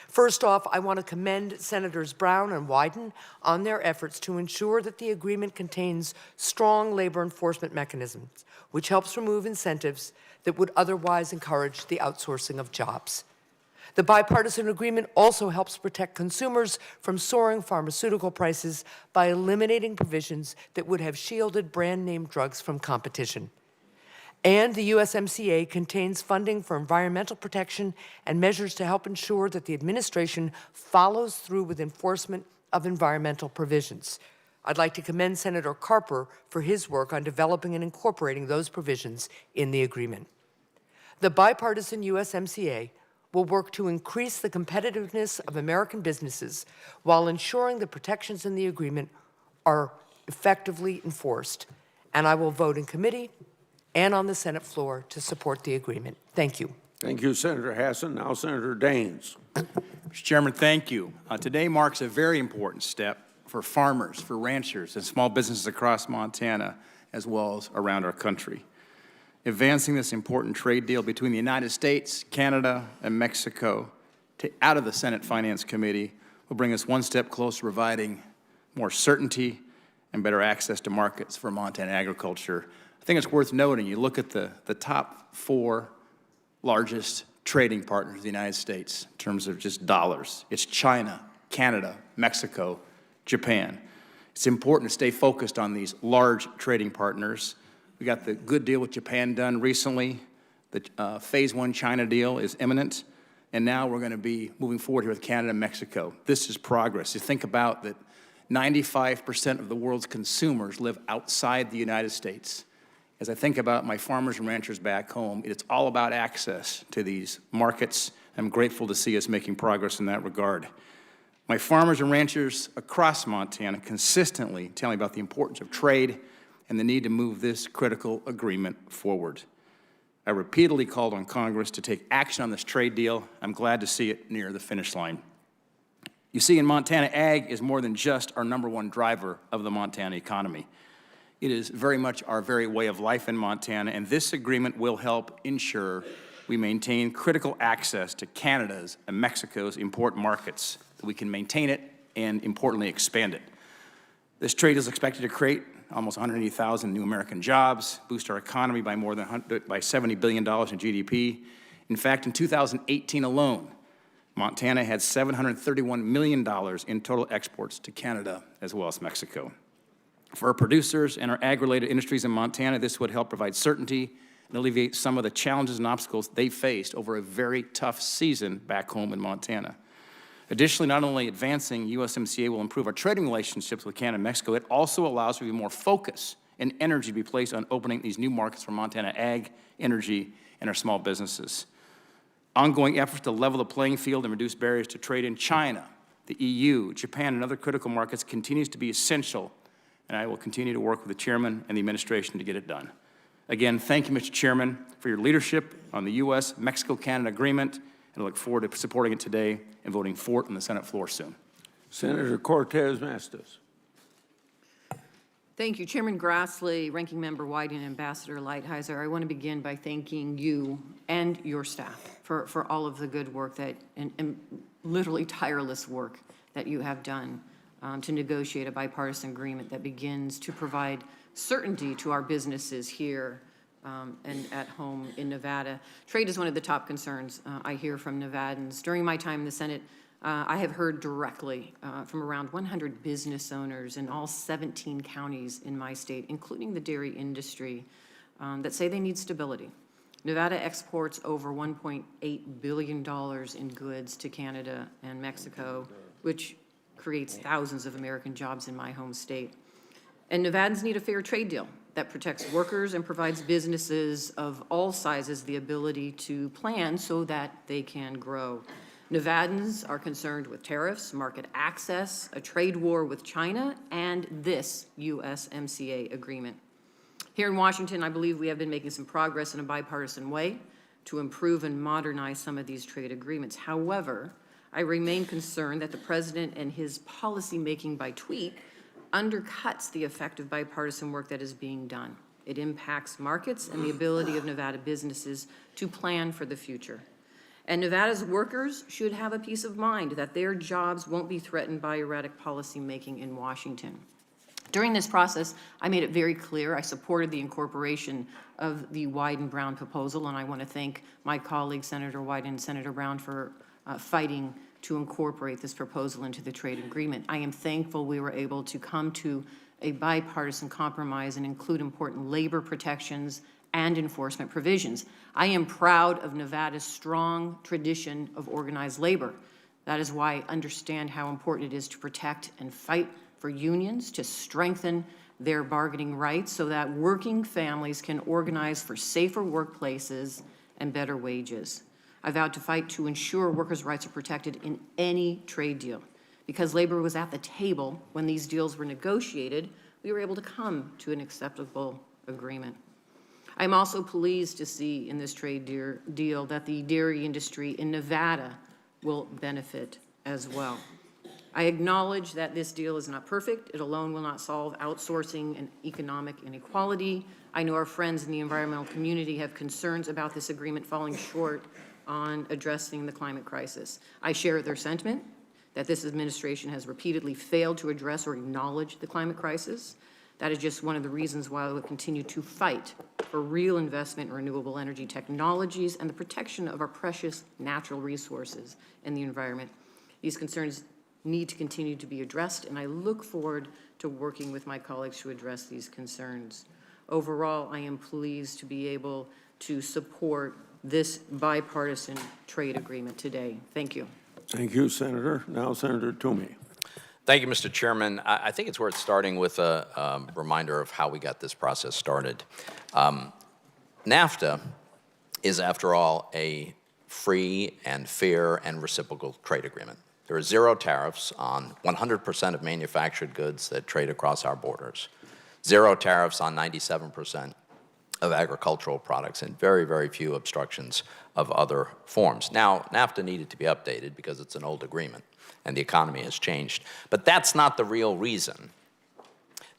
First off, I want to commend Senators Brown and Wyden on their efforts to ensure that the agreement contains strong labor enforcement mechanisms, which helps remove incentives that would otherwise encourage the outsourcing of jobs. The bipartisan agreement also helps protect consumers from soaring pharmaceutical prices by eliminating provisions that would have shielded brand-name drugs from competition. And the USMCA contains funding for environmental protection and measures to help ensure that the administration follows through with enforcement of environmental provisions. I'd like to commend Senator Carper for his work on developing and incorporating those provisions in the agreement. The bipartisan USMCA will work to increase the competitiveness of American businesses while ensuring the protections in the agreement are effectively enforced. And I will vote in committee and on the Senate floor to support the agreement. Thank you. Thank you, Senator Hassan. Now, Senator Daines. Mr. Chairman, thank you. Today marks a very important step for farmers, for ranchers, and small businesses across Montana, as well as around our country. Advancing this important trade deal between the United States, Canada, and Mexico out of the Senate Finance Committee will bring us one step closer to providing more certainty and better access to markets for Montana agriculture. I think it's worth noting, you look at the top 4 largest trading partners of the United States in terms of just dollars. It's China, Canada, Mexico, Japan. It's important to stay focused on these large trading partners. We got the good deal with Japan done recently. The Phase 1 China deal is imminent. And now we're going to be moving forward here with Canada and Mexico. This is progress. You think about that 95% of the world's consumers live outside the United States. As I think about my farmers and ranchers back home, it's all about access to these markets. I'm grateful to see us making progress in that regard. My farmers and ranchers across Montana consistently tell me about the importance of trade and the need to move this critical agreement forward. I repeatedly called on Congress to take action on this trade deal. I'm glad to see it near the finish line. You see, in Montana, ag is more than just our #1 driver of the Montana economy. It is very much our very way of life in Montana, and this agreement will help ensure we maintain critical access to Canada's and Mexico's important markets, that we can maintain it and, importantly, expand it. This trade is expected to create almost 180,000 new American jobs, boost our economy by more than $70 billion in GDP. In fact, in 2018 alone, Montana had $731 million in total exports to Canada as well as Mexico. For our producers and our ag-related industries in Montana, this would help provide certainty and alleviate some of the challenges and obstacles they faced over a very tough season back home in Montana. Additionally, not only advancing USMCA will improve our trading relationships with Canada and Mexico, it also allows for more focus and energy to be placed on opening these new markets for Montana ag, energy, and our small businesses. Ongoing efforts to level the playing field and reduce barriers to trade in China, the EU, Japan, and other critical markets continues to be essential, and I will continue to work with the chairman and the administration to get it done. Again, thank you, Mr. Chairman, for your leadership on the U.S.-Mexico-Canada agreement, and I look forward to supporting it today and voting for it on the Senate floor soon. Senator Cortez Masto. Thank you, Chairman Grassley, Ranking Member Wyden, and Ambassador Lighthizer. I want to begin by thanking you and your staff for all of the good work that and literally tireless work that you have done to negotiate a bipartisan agreement that begins to provide certainty to our businesses here and at home in Nevada. Trade is one of the top concerns I hear from Nevadans. During my time in the Senate, I have heard directly from around 100 business owners in all 17 counties in my state, including the dairy industry, that say they need stability. Nevada exports over $1.8 billion in goods to Canada and Mexico, which creates thousands of American jobs in my home state. And Nevadans need a fair trade deal that protects workers and provides businesses of all sizes the ability to plan so that they can grow. Nevadans are concerned with tariffs, market access, a trade war with China, and this USMCA agreement. Here in Washington, I believe we have been making some progress in a bipartisan way to improve and modernize some of these trade agreements. However, I remain concerned that the President and his policymaking by tweet undercuts the effective bipartisan work that is being done. It impacts markets and the ability of Nevada businesses to plan for the future. And Nevada's workers should have a peace of mind that their jobs won't be threatened by erratic policymaking in Washington. During this process, I made it very clear I supported the incorporation of the Wyden-Brown proposal, and I want to thank my colleagues, Senator Wyden and Senator Brown, for fighting to incorporate this proposal into the trade agreement. I am thankful we were able to come to a bipartisan compromise and include important labor protections and enforcement provisions. I am proud of Nevada's strong tradition of organized labor. That is why I understand how important it is to protect and fight for unions, to strengthen their bargaining rights so that working families can organize for safer workplaces and better wages. I vowed to fight to ensure workers' rights are protected in any trade deal. Because labor was at the table when these deals were negotiated, we were able to come to an acceptable agreement. I'm also pleased to see in this trade deal that the dairy industry in Nevada will benefit as well. I acknowledge that this deal is not perfect. It alone will not solve outsourcing and economic inequality. I know our friends in the environmental community have concerns about this agreement falling short on addressing the climate crisis. I share their sentiment that this administration has repeatedly failed to address or acknowledge the climate crisis. That is just one of the reasons why I will continue to fight for real investment in renewable energy technologies and the protection of our precious natural resources in the environment. These concerns need to continue to be addressed, and I look forward to working with my colleagues to address these concerns. Overall, I am pleased to be able to support this bipartisan trade agreement today. Thank you. Thank you, Senator. Now, Senator Toomey. Thank you, Mr. Chairman. I think it's worth starting with a reminder of how we got this process started. NAFTA is, after all, a free and fair and reciprocal trade agreement. There are 0 tariffs on 100% of manufactured goods that trade across our borders, 0 tariffs on 97% of agricultural products, and very, very few obstructions of other forms. Now, NAFTA needed to be updated because it's an old agreement and the economy has changed. But that's not the real reason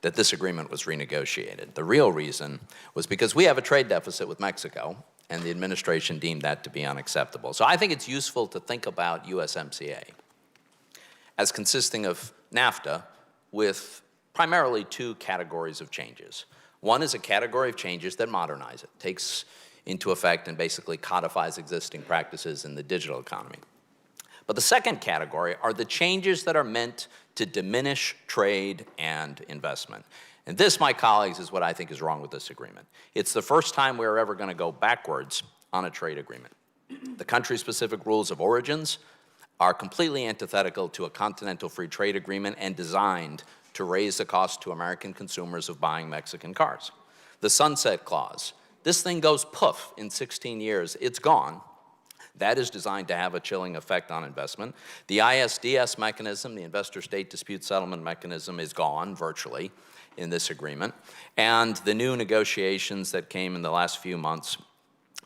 that this agreement was renegotiated. The real reason was because we have a trade deficit with Mexico, and the administration deemed that to be unacceptable. So I think it's useful to think about USMCA as consisting of NAFTA with primarily 2 categories of changes. One is a category of changes that modernize it, takes into effect and basically codifies existing practices in the digital economy. But the second category are the changes that are meant to diminish trade and investment. And this, my colleagues, is what I think is wrong with this agreement. It's the first time we're ever going to go backwards on a trade agreement. The country-specific rules of origins are completely antithetical to a continental free trade agreement and designed to raise the cost to American consumers of buying Mexican cars. The sunset clause, this thing goes poof in 16 years, it's gone. That is designed to have a chilling effect on investment. The ISDS mechanism, the Investor State Dispute Settlement Mechanism, is gone virtually in this agreement. And the new negotiations that came in the last few months,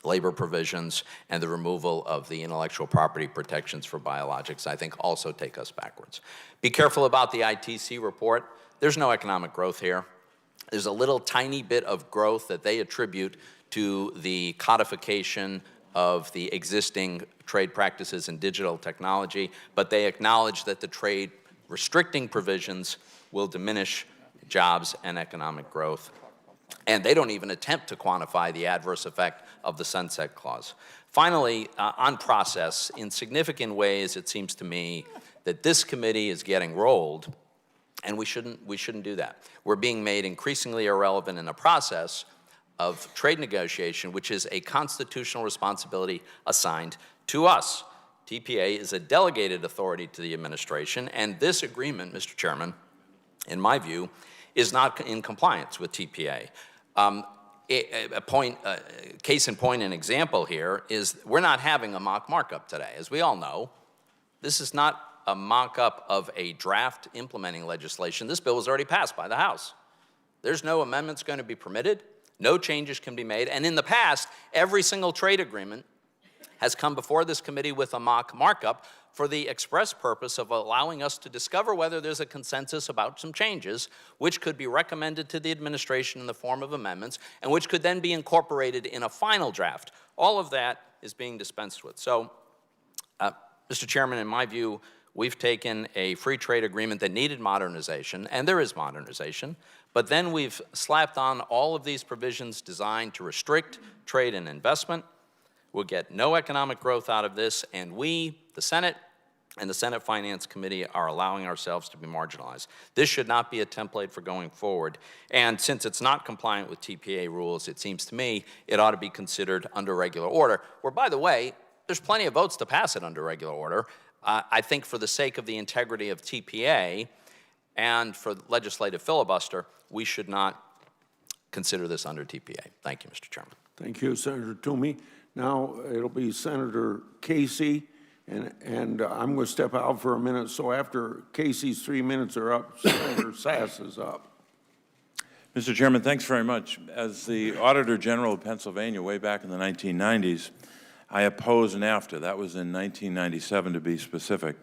labor provisions, and the removal of the intellectual property protections for biologics, I think also take us backwards. Be careful about the ITC report. There's no economic growth here. There's a little tiny bit of growth that they attribute to the codification of the existing trade practices in digital technology, but they acknowledge that the trade restricting provisions will diminish jobs and economic growth. And they don't even attempt to quantify the adverse effect of the sunset clause. Finally, on process, in significant ways, it seems to me that this committee is getting rolled, and we shouldn't do that. We're being made increasingly irrelevant in a process of trade negotiation, which is a constitutional responsibility assigned to us. TPA is a delegated authority to the administration, and this agreement, Mr. Chairman, in my view, is not in compliance with TPA. Case in point, an example here is we're not having a mock markup today. As we all know, This is not a mock-up of a draft implementing legislation. This bill was already passed by the House. There's no amendments going to be permitted. No changes can be made. And in the past, every single trade agreement has come before this committee with a mock markup for the express purpose of allowing us to discover whether there's a consensus about some changes, which could be recommended to the administration in the form of amendments, and which could then be incorporated in a final draft. All of that is being dispensed with. So, Mr. Chairman, in my view, we've taken a free trade agreement that needed modernization, and there is modernization, but then we've slapped on all of these provisions designed to restrict trade and investment. We'll get no economic growth out of this, and we, the Senate, and the Senate Finance Committee are allowing ourselves to be marginalized. This should not be a template for going forward, and since it's not compliant with TPA rules, it seems to me it ought to be considered under regular order, where, by the way, there's plenty of votes to pass it under regular order. I think for the sake of the integrity of TPA and for legislative filibuster, we should not consider this under TPA. Thank you, Mr. Chairman. Thank you, Senator Toomey. Now it'll be Senator Casey, and I'm going to step out for a minute. So after Casey's 3 minutes are up, Senator Sass is up. Mr. Chairman, thanks very much. As the Auditor General of Pennsylvania way back in the 1990s, I opposed NAFTA. That was in 1997 to be specific.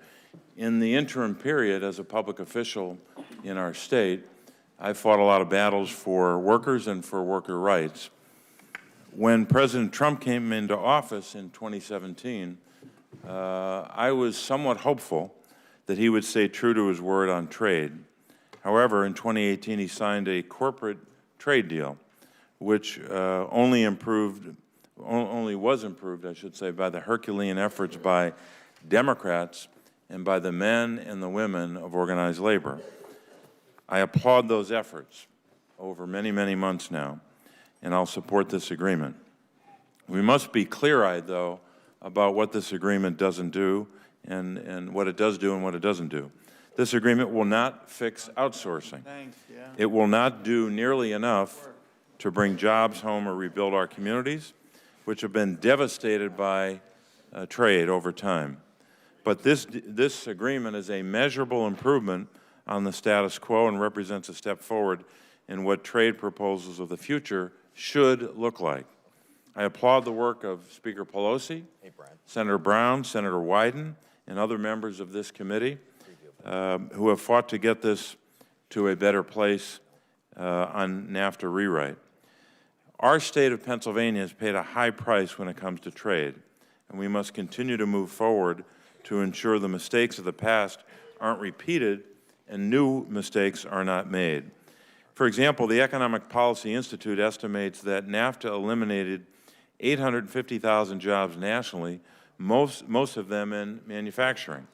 In the interim period as a public official in our state, I fought a lot of battles for workers and for worker rights. When President Trump came into office in 2017, I was somewhat hopeful that he would stay true to his word on trade. However, in 2018, he signed a corporate trade deal, which only was improved, I should say, by the Herculean efforts by Democrats and by the men and the women of organized labor. I applaud those efforts over many, many months now, and I'll support this agreement. We must be clear-eyed, though, about what this agreement doesn't do and what it does do and what it doesn't do. This agreement will not fix outsourcing. It will not do nearly enough to bring jobs home or rebuild our communities, which have been devastated by trade over time. But this agreement is a measurable improvement on the status quo and represents a step forward in what trade proposals of the future should look like. I applaud the work of Speaker Pelosi, Senator Brown, Senator Wyden, and other members of this committee who have fought to get this to a better place on NAFTA rewrite. Our state of Pennsylvania has paid a high price when it comes to trade, and we must continue to move forward to ensure the mistakes of the past aren't repeated and new mistakes are not made. For example, the Economic Policy Institute estimates that NAFTA eliminated 850,000 jobs nationally, most of them in manufacturing.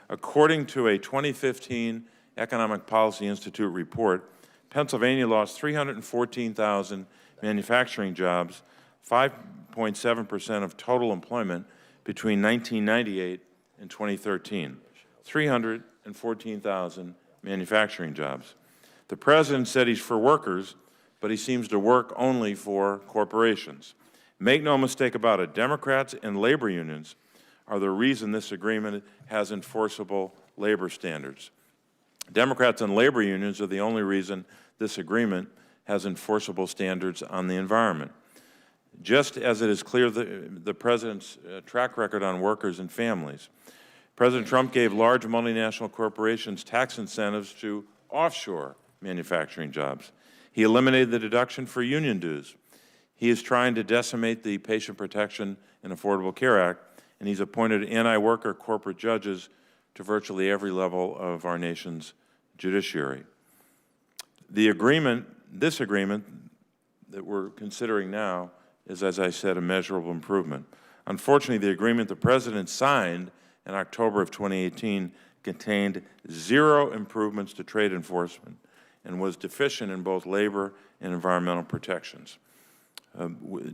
According to a 2015 Economic Policy Institute report, Pennsylvania lost 314,000 manufacturing jobs, 5.7% of total employment between 1998 and 2013. 314,000 manufacturing jobs. The President said he's for workers, but he seems to work only for corporations. Make no mistake about it, Democrats and labor unions are the reason this agreement has enforceable labor standards. Democrats and labor unions are the only reason this agreement has enforceable standards on the environment. Just as it is clear the President's track record on workers and families, President Trump gave large multinational corporations tax incentives to offshore manufacturing jobs. He eliminated the deduction for union dues. He is trying to decimate the Patient Protection and Affordable Care Act, and he's appointed anti-worker corporate judges to virtually every level of our nation's judiciary. This agreement that we're considering now is, as I said, a measurable improvement. Unfortunately, the agreement the President signed in October of 2018 contained zero improvements to trade enforcement and was deficient in both labor and environmental protections.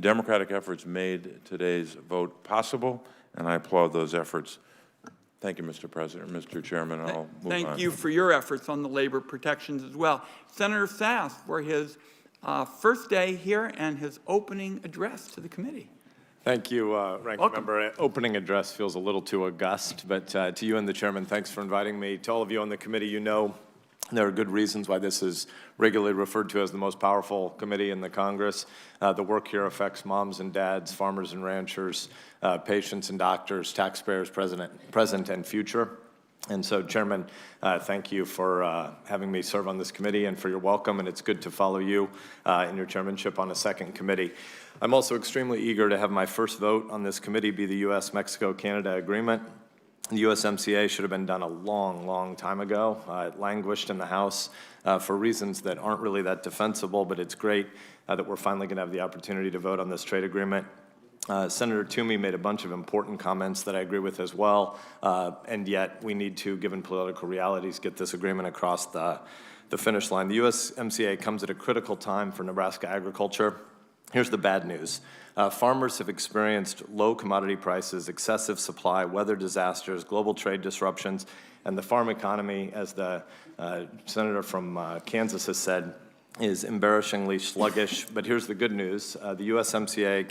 Democratic efforts made today's vote possible, and I applaud those efforts. Thank you, Mr. President, Mr. Chairman. I'll move on. Thank you for your efforts on the labor protections as well. Senator Sass for his first day here and his opening address to the committee. Thank you, Ranking Member. Opening address feels a little too august, but to you and the Chairman, thanks for inviting me. To all of you on the committee, you know there are good reasons why this is regularly referred to as the most powerful committee in the Congress. The work here affects moms and dads, farmers and ranchers, patients and doctors, taxpayers, present and future. And so, Chairman, thank you for having me serve on this committee and for your welcome, and it's good to follow you in your chairmanship on a second committee. I'm also extremely eager to have my first vote on this committee be the U.S.-Mexico-Canada agreement. The USMCA should have been done a long, long time ago. It languished in the House for reasons that aren't really that defensible, but it's great that we're finally going to have the opportunity to vote on this trade agreement. Senator Toomey made a bunch of important comments that I agree with as well, and yet we need to, given political realities, get this agreement across the finish line. The USMCA comes at a critical time for Nebraska agriculture. Here's the bad news. Farmers have experienced low commodity prices, excessive supply, weather disasters, global trade disruptions, and the farm economy, as the senator from Kansas has said, is embarrassingly sluggish. But here's the good news. The USMCA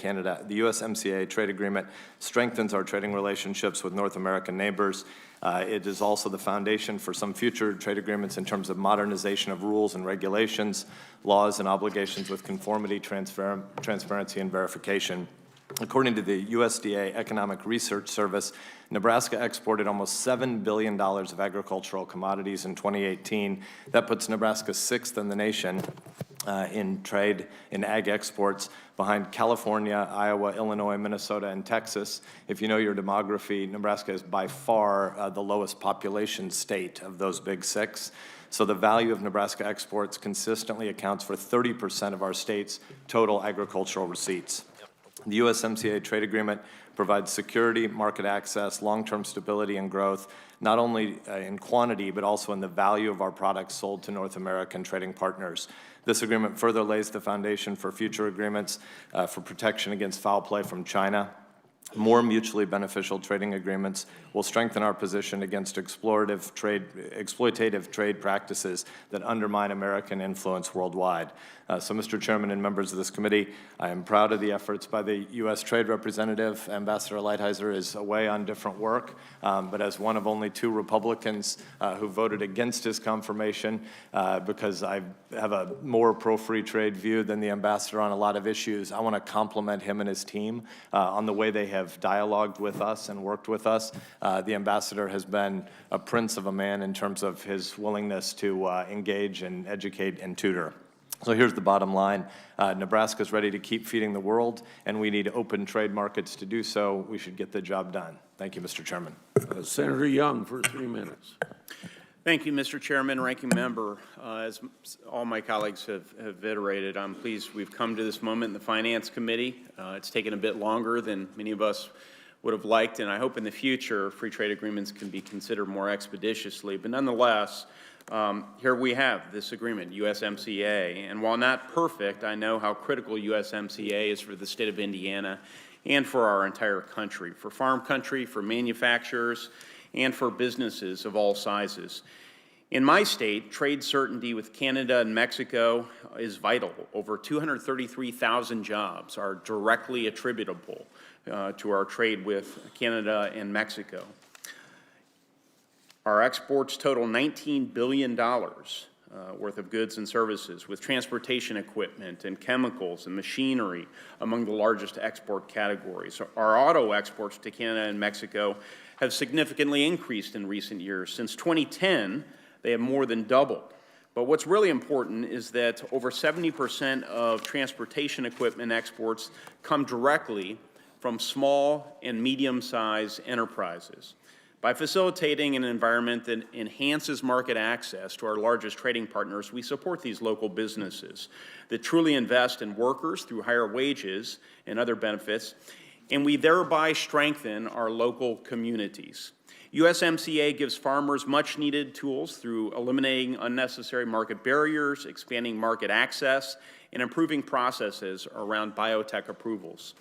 trade agreement strengthens our trading relationships with North American neighbors. It is also the foundation for some future trade agreements in terms of modernization of rules and regulations, laws and obligations with conformity, transparency, and verification. According to the USDA Economic Research Service, Nebraska exported almost $7 billion of agricultural commodities in 2018. That puts Nebraska sixth in the nation in trade in ag exports, behind California, Iowa, Illinois, Minnesota, and Texas. If you know your demography, Nebraska is by far the lowest population state of those big six. So the value of Nebraska exports consistently accounts for 30% of our state's total agricultural receipts. The USMCA trade agreement provides security, market access, long-term stability and growth, not only in quantity, but also in the value of our products sold to North American trading partners. This agreement further lays the foundation for future agreements for protection against foul play from China. More mutually beneficial trading agreements will strengthen our position against exploitative trade practices that undermine American influence worldwide. So, Mr. Chairman and members of this committee, I am proud of the efforts by the U.S. Trade Representative. Ambassador Lighthizer is away on different work, but as one of only 2 Republicans who voted against his confirmation, because I have a more pro-free trade view than the ambassador on a lot of issues, I want to compliment him and his team on the way they have dialogued with us and worked with us. The ambassador has been a prince of a man in terms of his willingness to engage and educate and tutor. So here's the bottom line. Nebraska is ready to keep feeding the world, and we need open trade markets to do so. We should get the job done. Thank you, Mr. Chairman. Senator Young for 3 minutes. Thank you, Mr. Chairman, Ranking Member. As all my colleagues have iterated, I'm pleased we've come to this moment in the Finance Committee. It's taken a bit longer than many of us would have liked, and I hope in the future free trade agreements can be considered more expeditiously. But nonetheless, here we have this agreement, USMCA, and while not perfect, I know how critical USMCA is for the state of Indiana and for our entire country, for farm country, for manufacturers, and for businesses of all sizes. In my state, trade certainty with Canada and Mexico is vital. Over 233,000 jobs are directly attributable to our trade with Canada and Mexico. Our exports total $19 billion worth of goods and services, with transportation equipment and chemicals and machinery among the largest export categories. Our auto exports to Canada and Mexico have significantly increased in recent years. Since 2010, they have more than doubled. But what's really important is that over 70% of transportation equipment exports come directly from small and medium-sized enterprises. By facilitating an environment that enhances market access to our largest trading partners, we support these local businesses that truly invest in workers through higher wages and other benefits, and we thereby strengthen our local communities. USMCA gives farmers much-needed tools through eliminating unnecessary market barriers, expanding market access, and improving processes around biotech approvals.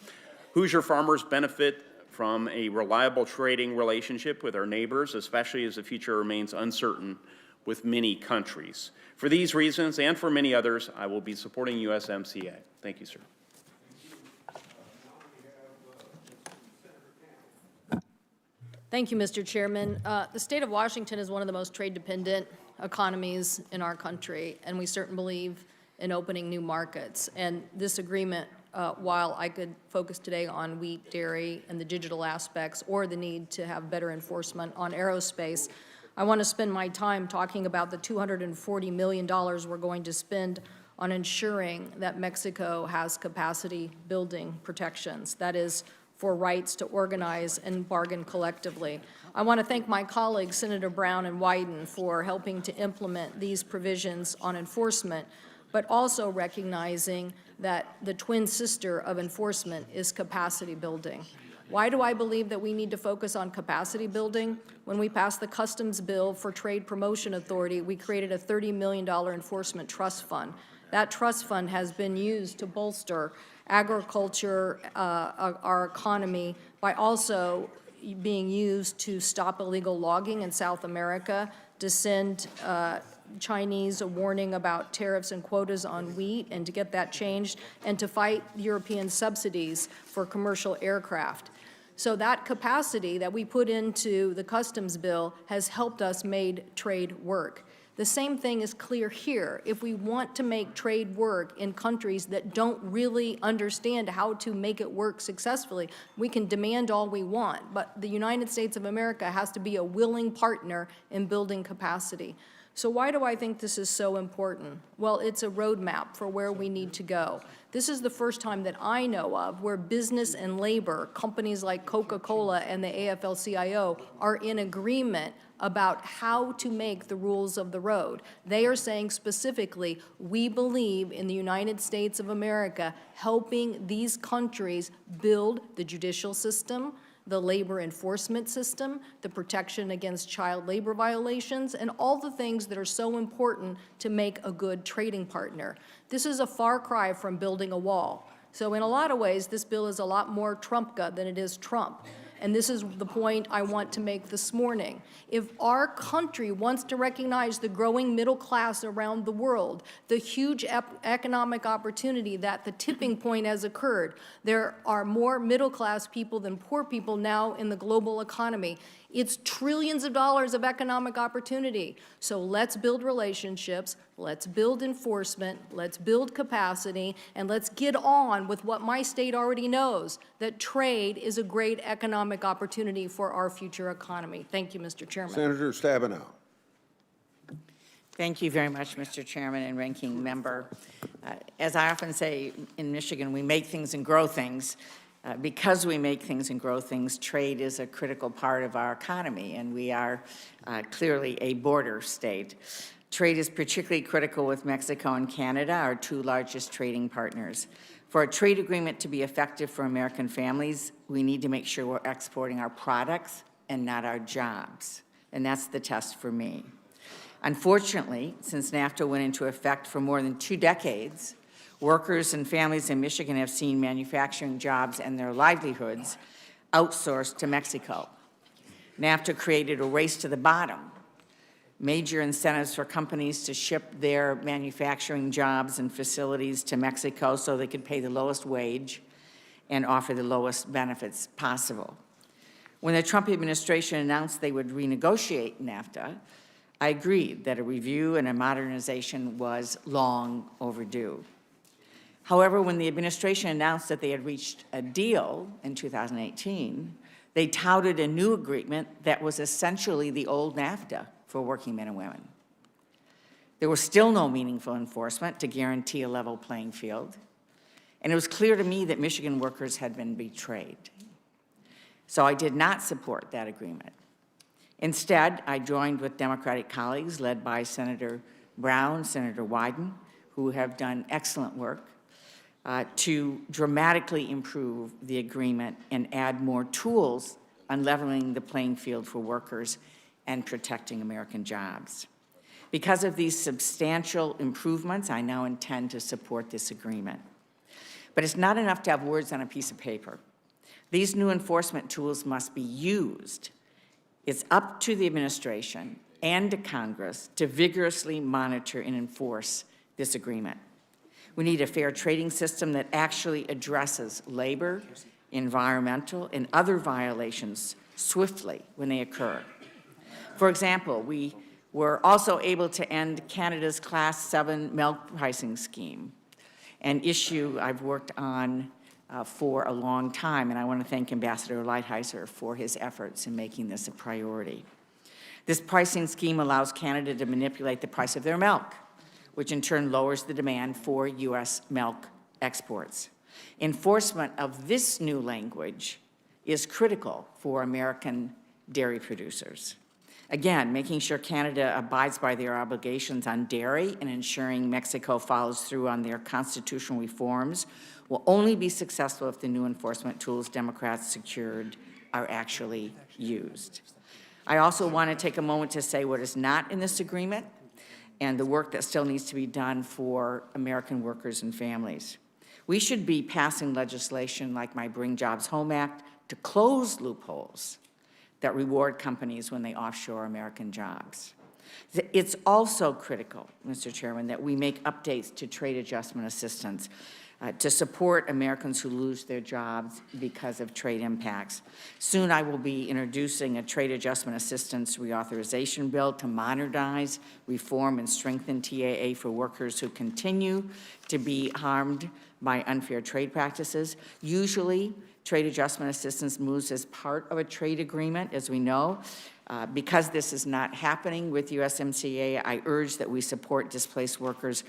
Hoosier farmers benefit from a reliable trading relationship with our neighbors, especially as the future remains uncertain with many countries. For these reasons and for many others, I will be supporting USMCA. Thank you, sir. Thank you, Mr. Chairman. The state of Washington is one of the most trade-dependent economies in our country, and we certainly believe in opening new markets. And this agreement, while I could focus today on wheat, dairy, and the digital aspects, or the need to have better enforcement on aerospace, I want to spend my time talking about the $240 million we're going to spend on ensuring that Mexico has capacity building protections. That is, for rights to organize and bargain collectively. I want to thank my colleagues, Senator Brown and Wyden, for helping to implement these provisions on enforcement, but also recognizing that the twin sister of enforcement is capacity building. Why do I believe that we need to focus on capacity building? When we passed the Customs Bill for Trade Promotion Authority, we created a $30 million enforcement trust fund. That trust fund has been used to bolster agriculture, our economy, by also being used to stop illegal logging in South America, to send Chinese a warning about tariffs and quotas on wheat and to get that changed, and to fight European subsidies for commercial aircraft. So that capacity that we put into the Customs Bill has helped us make trade work. The same thing is clear here. If we want to make trade work in countries that don't really understand how to make it work successfully, we can demand all we want, but the United States of America has to be a willing partner in building capacity. So why do I think this is so important? Well, it's a roadmap for where we need to go. This is the first time that I know of where business and labor, companies like Coca-Cola and the AFL-CIO, are in agreement about how to make the rules of the road. They are saying specifically, we believe in the United States of America helping these countries build the judicial system, the labor enforcement system, the protection against child labor violations, and all the things that are so important to make a good trading partner. This is a far cry from building a wall. So in a lot of ways, this bill is a lot more Trumpka than it is Trump. And this is the point I want to make this morning. If our country wants to recognize the growing middle class around the world, the huge economic opportunity that the tipping point has occurred, there are more middle class people than poor people now in the global economy. It's trillions of dollars of economic opportunity. So let's build relationships, let's build enforcement, let's build capacity, and let's get on with what my state already knows, that trade is a great economic opportunity for our future economy. Thank you, Mr. Chairman. Senator Stabenow. Thank you very much, Mr. Chairman and Ranking Member. As I often say in Michigan, we make things and grow things. Because we make things and grow things, trade is a critical part of our economy, and we are clearly a border state. Trade is particularly critical with Mexico and Canada, our two largest trading partners. For a trade agreement to be effective for American families, we need to make sure we're exporting our products and not our jobs, and that's the test for me. Unfortunately, since NAFTA went into effect for more than 2 decades, workers and families in Michigan have seen manufacturing jobs and their livelihoods outsourced to Mexico. NAFTA created a race to the bottom, major incentives for companies to ship their manufacturing jobs and facilities to Mexico so they could pay the lowest wage and offer the lowest benefits possible. When the Trump administration announced they would renegotiate NAFTA, I agreed that a review and a modernization was long overdue. However, when the administration announced that they had reached a deal in 2018, they touted a new agreement that was essentially the old NAFTA for working men and women. There was still no meaningful enforcement to guarantee a level playing field, and it was clear to me that Michigan workers had been betrayed. So I did not support that agreement. Instead, I joined with Democratic colleagues led by Senator Brown, Senator Wyden, who have done excellent work, to dramatically improve the agreement and add more tools on leveling the playing field for workers and protecting American jobs. Because of these substantial improvements, I now intend to support this agreement. But it's not enough to have words on a piece of paper. These new enforcement tools must be used. It's up to the administration and to Congress to vigorously monitor and enforce this agreement. We need a fair trading system that actually addresses labor, environmental, and other violations swiftly when they occur. For example, we were also able to end Canada's Class 7 milk pricing scheme, an issue I've worked on for a long time, and I want to thank Ambassador Lighthizer for his efforts in making this a priority. This pricing scheme allows Canada to manipulate the price of their milk, which in turn lowers the demand for U.S. milk exports. Enforcement of this new language is critical for American dairy producers. Again, making sure Canada abides by their obligations on dairy and ensuring Mexico follows through on their constitutional reforms will only be successful if the new enforcement tools Democrats secured are actually used. I also want to take a moment to say what is not in this agreement and the work that still needs to be done for American workers and families. We should be passing legislation like my Bring Jobs Home Act to close loopholes that reward companies when they offshore American jobs. It's also critical, Mr. Chairman, that we make updates to trade adjustment assistance to support Americans who lose their jobs because of trade impacts. Soon I will be introducing a trade adjustment assistance reauthorization bill to modernize, reform, and strengthen TAA for workers who continue to be harmed by unfair trade practices. Usually, trade adjustment assistance moves as part of a trade agreement, as we know. Because this is not happening with USMCA, I urge that we support displaced workers,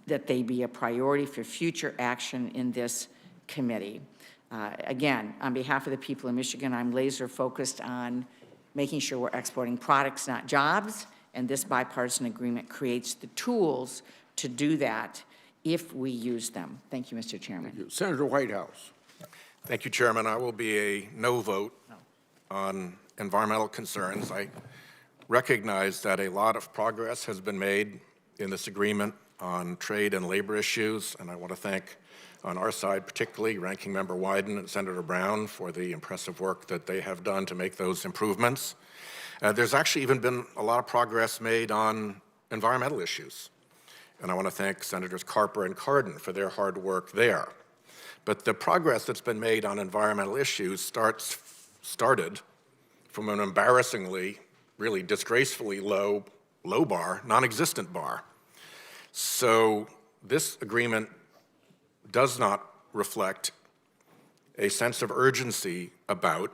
that they be a priority for future action in this committee. Again, on behalf of the people of Michigan, I'm laser focused on making sure we're exporting products, not jobs, and this bipartisan agreement creates the tools to do that if we use them. Thank you, Mr. Chairman. Thank you. Senator Whitehouse. Thank you, Chairman. I will be a no vote on environmental concerns. I recognize that a lot of progress has been made in this agreement on trade and labor issues, and I want to thank, on our side particularly, Ranking Member Wyden and Senator Brown for the impressive work that they have done to make those improvements. There's actually even been a lot of progress made on environmental issues, and I want to thank Senators Carper and Cardin for their hard work there. But the progress that's been made on environmental issues started from an embarrassingly, really disgracefully low bar, non-existent bar. So this agreement does not reflect a sense of urgency about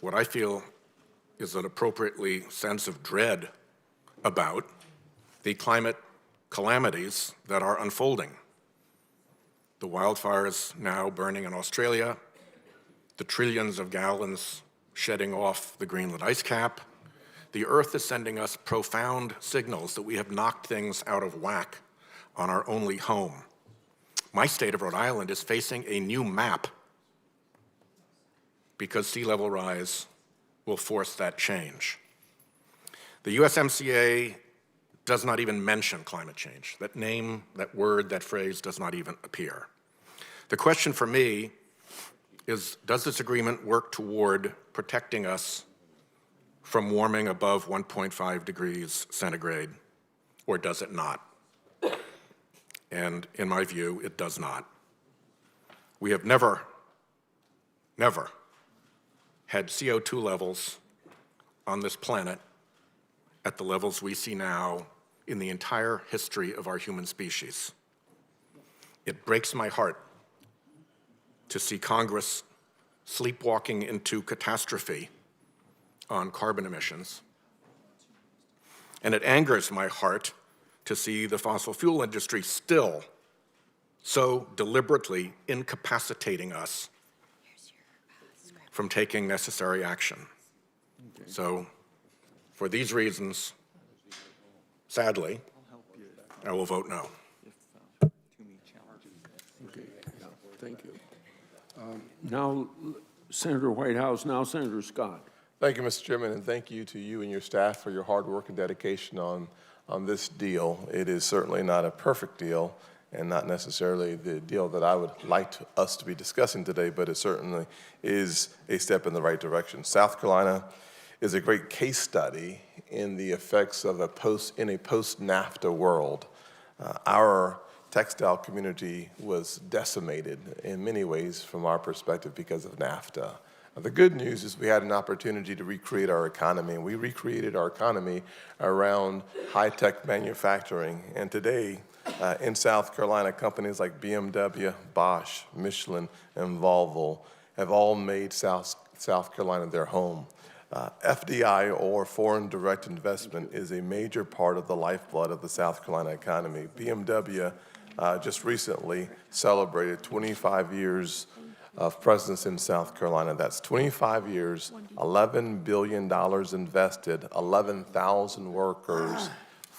what I feel is an appropriately sense of dread about the climate calamities that are unfolding. The wildfires now burning in Australia, the trillions of gallons shedding off the Greenland ice cap. The Earth is sending us profound signals that we have knocked things out of whack on our only home. My state of Rhode Island is facing a new map because sea level rise will force that change. The USMCA does not even mention climate change. That name, that word, that phrase does not even appear. The question for me is, does this agreement work toward protecting us from warming above 1.5 degrees centigrade, or does it not? And in my view, it does not. We have never had CO2 levels on this planet at the levels we see now in the entire history of our human species. It breaks my heart to see Congress sleepwalking into catastrophe on carbon emissions. And it angers my heart to see the fossil fuel industry still so deliberately incapacitating us from taking necessary action. So, for these reasons, sadly, I will vote no. Okay, yeah, thank you. Now, Senator Whitehouse, now Senator Scott. Thank you, Mr. Chairman, and thank you to you and your staff for your hard work and dedication on this deal. It is certainly not a perfect deal and not necessarily the deal that I would like us to be discussing today, but it certainly is a step in the right direction. South Carolina is a great case study in the effects of a post-NAFTA world. Our textile community was decimated in many ways from our perspective because of NAFTA. The good news is we had an opportunity to recreate our economy, and we recreated our economy around high-tech manufacturing. And today, in South Carolina, companies like BMW, Bosch, Michelin, and Volvo have all made South Carolina their home. FDI, or foreign direct investment, is a major part of the lifeblood of the South Carolina economy. BMW just recently celebrated 25 years of presence in South Carolina. That's 25 years, $11 billion invested, 11,000 workers,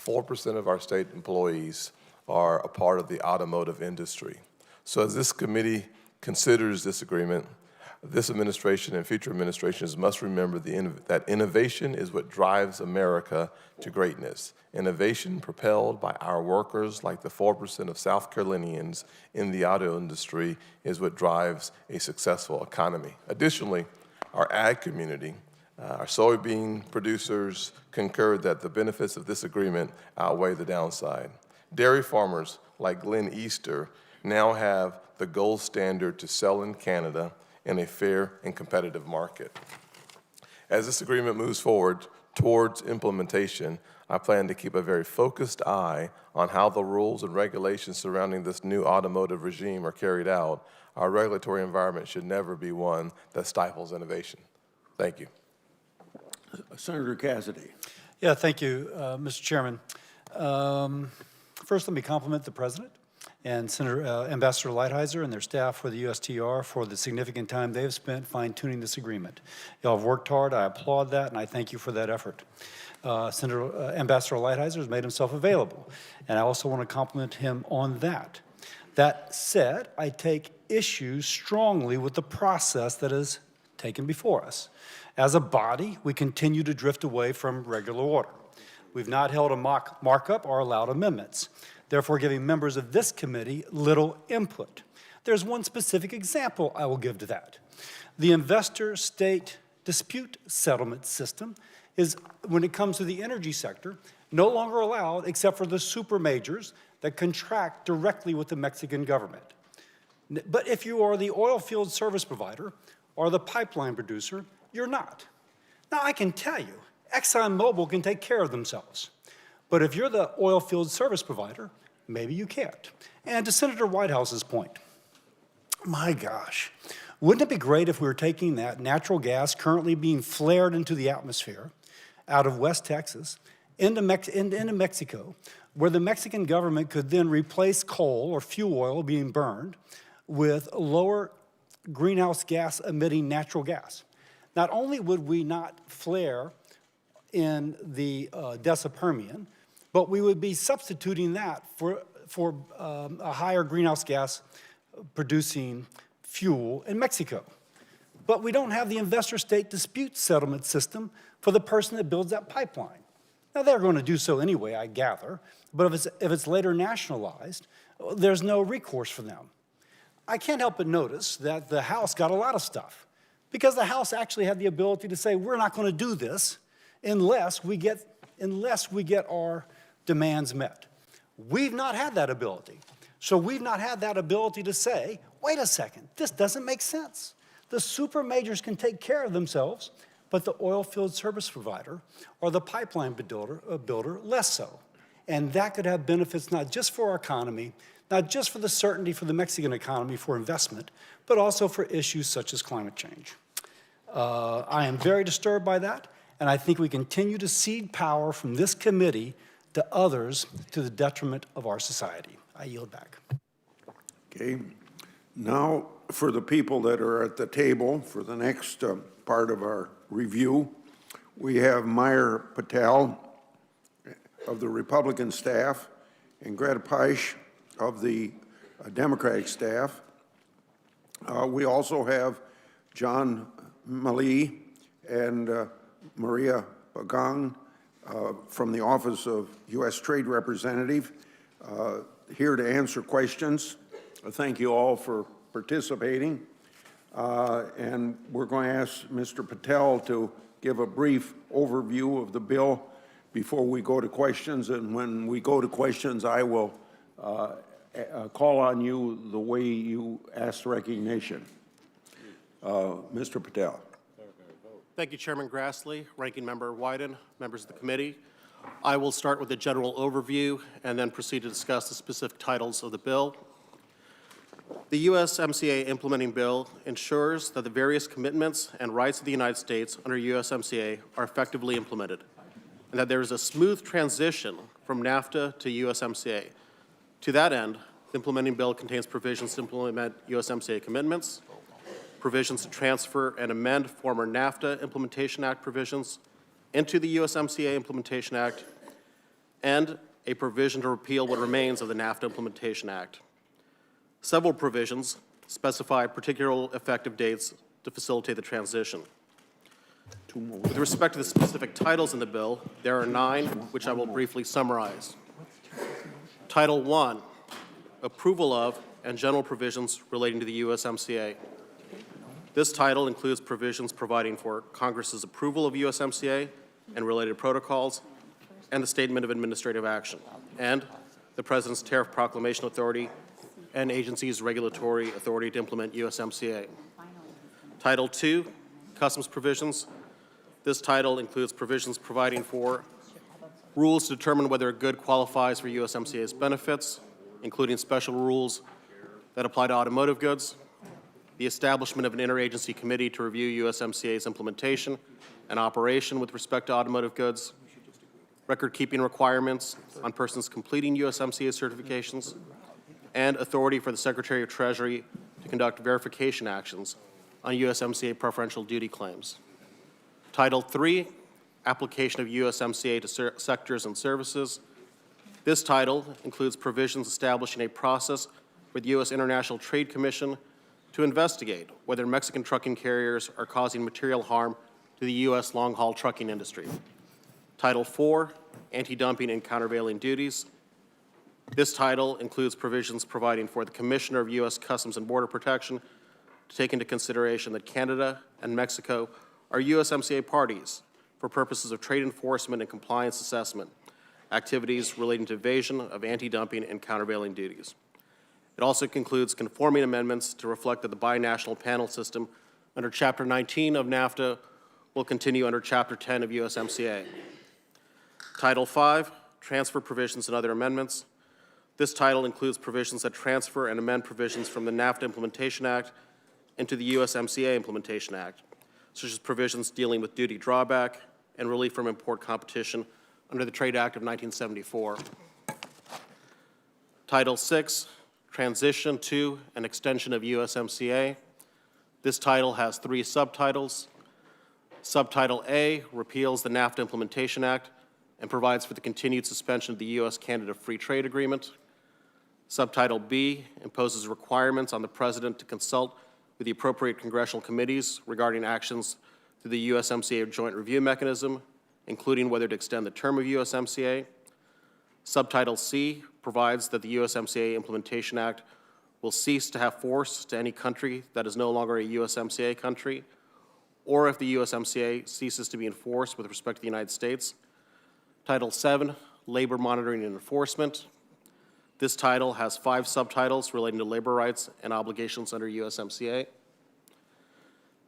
4% of our state employees are a part of the automotive industry. So as this committee considers this agreement, this administration and future administrations must remember that innovation is what drives America to greatness. Innovation propelled by our workers, like the 4% of South Carolinians in the auto industry, is what drives a successful economy. Additionally, our ag community, our soybean producers concurred that the benefits of this agreement outweigh the downside. Dairy farmers like Glenn Easter now have the gold standard to sell in Canada in a fair and competitive market. As this agreement moves forward towards implementation, I plan to keep a very focused eye on how the rules and regulations surrounding this new automotive regime are carried out. Our regulatory environment should never be one that stifles innovation. Thank you. Senator Cassidy. Yeah, thank you, Mr. Chairman. First, let me compliment the President and Ambassador Lighthizer and their staff for the USTR for the significant time they've spent fine-tuning this agreement. Y'all have worked hard. I applaud that, and I thank you for that effort. Ambassador Lighthizer has made himself available, and I also want to compliment him on that. That said, I take issue strongly with the process that is taken before us. As a body, we continue to drift away from regular order. We've not held a markup or allowed amendments, therefore giving members of this committee little input. There's one specific example I will give to that. The investor-state dispute settlement system is, when it comes to the energy sector, no longer allowed except for the super majors that contract directly with the Mexican government. But if you are the oil field service provider or the pipeline producer, you're not. Now, I can tell you, ExxonMobil can take care of themselves. But if you're the oil field service provider, maybe you can't. And to Senator Whitehouse's point, my gosh, wouldn't it be great if we were taking that natural gas currently being flared into the atmosphere out of West Texas into Mexico, where the Mexican government could then replace coal or fuel oil being burned with lower greenhouse gas emitting natural gas? Not only would we not flare in the Desa Permian, but we would be substituting that for a higher greenhouse gas producing fuel in Mexico. But we don't have the investor-state dispute settlement system for the person that builds that pipeline. Now, they're going to do so anyway, I gather, but if it's later nationalized, there's no recourse for them. I can't help but notice that the House got a lot of stuff, because the House actually had the ability to say, we're not going to do this unless we get our demands met. We've not had that ability. So we've not had that ability to say, wait a second, this doesn't make sense. The super majors can take care of themselves, but the oil field service provider or the pipeline builder less so. And that could have benefits not just for our economy, not just for the certainty for the Mexican economy for investment, but also for issues such as climate change. I am very disturbed by that, and I think we continue to cede power from this committee to others to the detriment of our society. I yield back. Okay. Now, for the people that are at the table for the next part of our review, we have Meyer Patel of the Republican staff and Greta Peisch of the Democratic staff. We also have John Mali and Maria Pagang from the Office of U.S. Trade Representative here to answer questions. Thank you all for participating. And we're going to ask Mr. Patel to give a brief overview of the bill before we go to questions. And when we go to questions, I will call on you the way you asked recognition. Mr. Patel. Thank you, Chairman Grassley, Ranking Member Wyden, members of the committee. I will start with a general overview and then proceed to discuss the specific titles of the bill. The USMCA implementing bill ensures that the various commitments and rights of the United States under USMCA are effectively implemented, and that there is a smooth transition from NAFTA to USMCA. To that end, the implementing bill contains provisions to implement USMCA commitments, provisions to transfer and amend former NAFTA Implementation Act provisions into the USMCA Implementation Act, and a provision to repeal what remains of the NAFTA Implementation Act. Several provisions specify particular effective dates to facilitate the transition. With respect to the specific titles in the bill, there are 9, which I will briefly summarize. Title 1, Approval of and General Provisions relating to the USMCA. This title includes provisions providing for Congress's approval of USMCA and related protocols, and the Statement of Administrative Action, and the President's Tariff Proclamation Authority and agencies' regulatory authority to implement USMCA. Title 2, Customs Provisions. This title includes provisions providing for rules to determine whether a good qualifies for USMCA's benefits, including special rules that apply to automotive goods, the establishment of an interagency committee to review USMCA's implementation and operation with respect to automotive goods, record-keeping requirements on persons completing USMCA certifications, and authority for the Secretary of Treasury to conduct verification actions on USMCA preferential duty claims. Title 3, Application of USMCA to Sectors and Services. This title includes provisions establishing a process for the U.S. International Trade Commission to investigate whether Mexican trucking carriers are causing material harm to the U.S. long-haul trucking industry. Title 4, Anti-Dumping and Countervailing Duties. This title includes provisions providing for the Commissioner of U.S. Customs and Border Protection to take into consideration that Canada and Mexico are USMCA parties for purposes of trade enforcement and compliance assessment, activities relating to evasion of anti-dumping and countervailing duties. It also concludes conforming amendments to reflect that the binational panel system under Chapter 19 of NAFTA will continue under Chapter 10 of USMCA. Title 5, Transfer Provisions and Other Amendments. This title includes provisions that transfer and amend provisions from the NAFTA Implementation Act into the USMCA Implementation Act, such as provisions dealing with duty drawback and relief from import competition under the Trade Act of 1974. Title 6, Transition to and Extension of USMCA. This title has 3 subtitles. Subtitle A repeals the NAFTA Implementation Act and provides for the continued suspension of the U.S.-Canada Free Trade Agreement. Subtitle B imposes requirements on the President to consult with the appropriate congressional committees regarding actions through the USMCA Joint Review Mechanism, including whether to extend the term of USMCA. Subtitle C provides that the USMCA Implementation Act will cease to have force to any country that is no longer a USMCA country, or if the USMCA ceases to be enforced with respect to the United States. Title 7, Labor Monitoring and Enforcement. This title has 5 subtitles relating to labor rights and obligations under USMCA.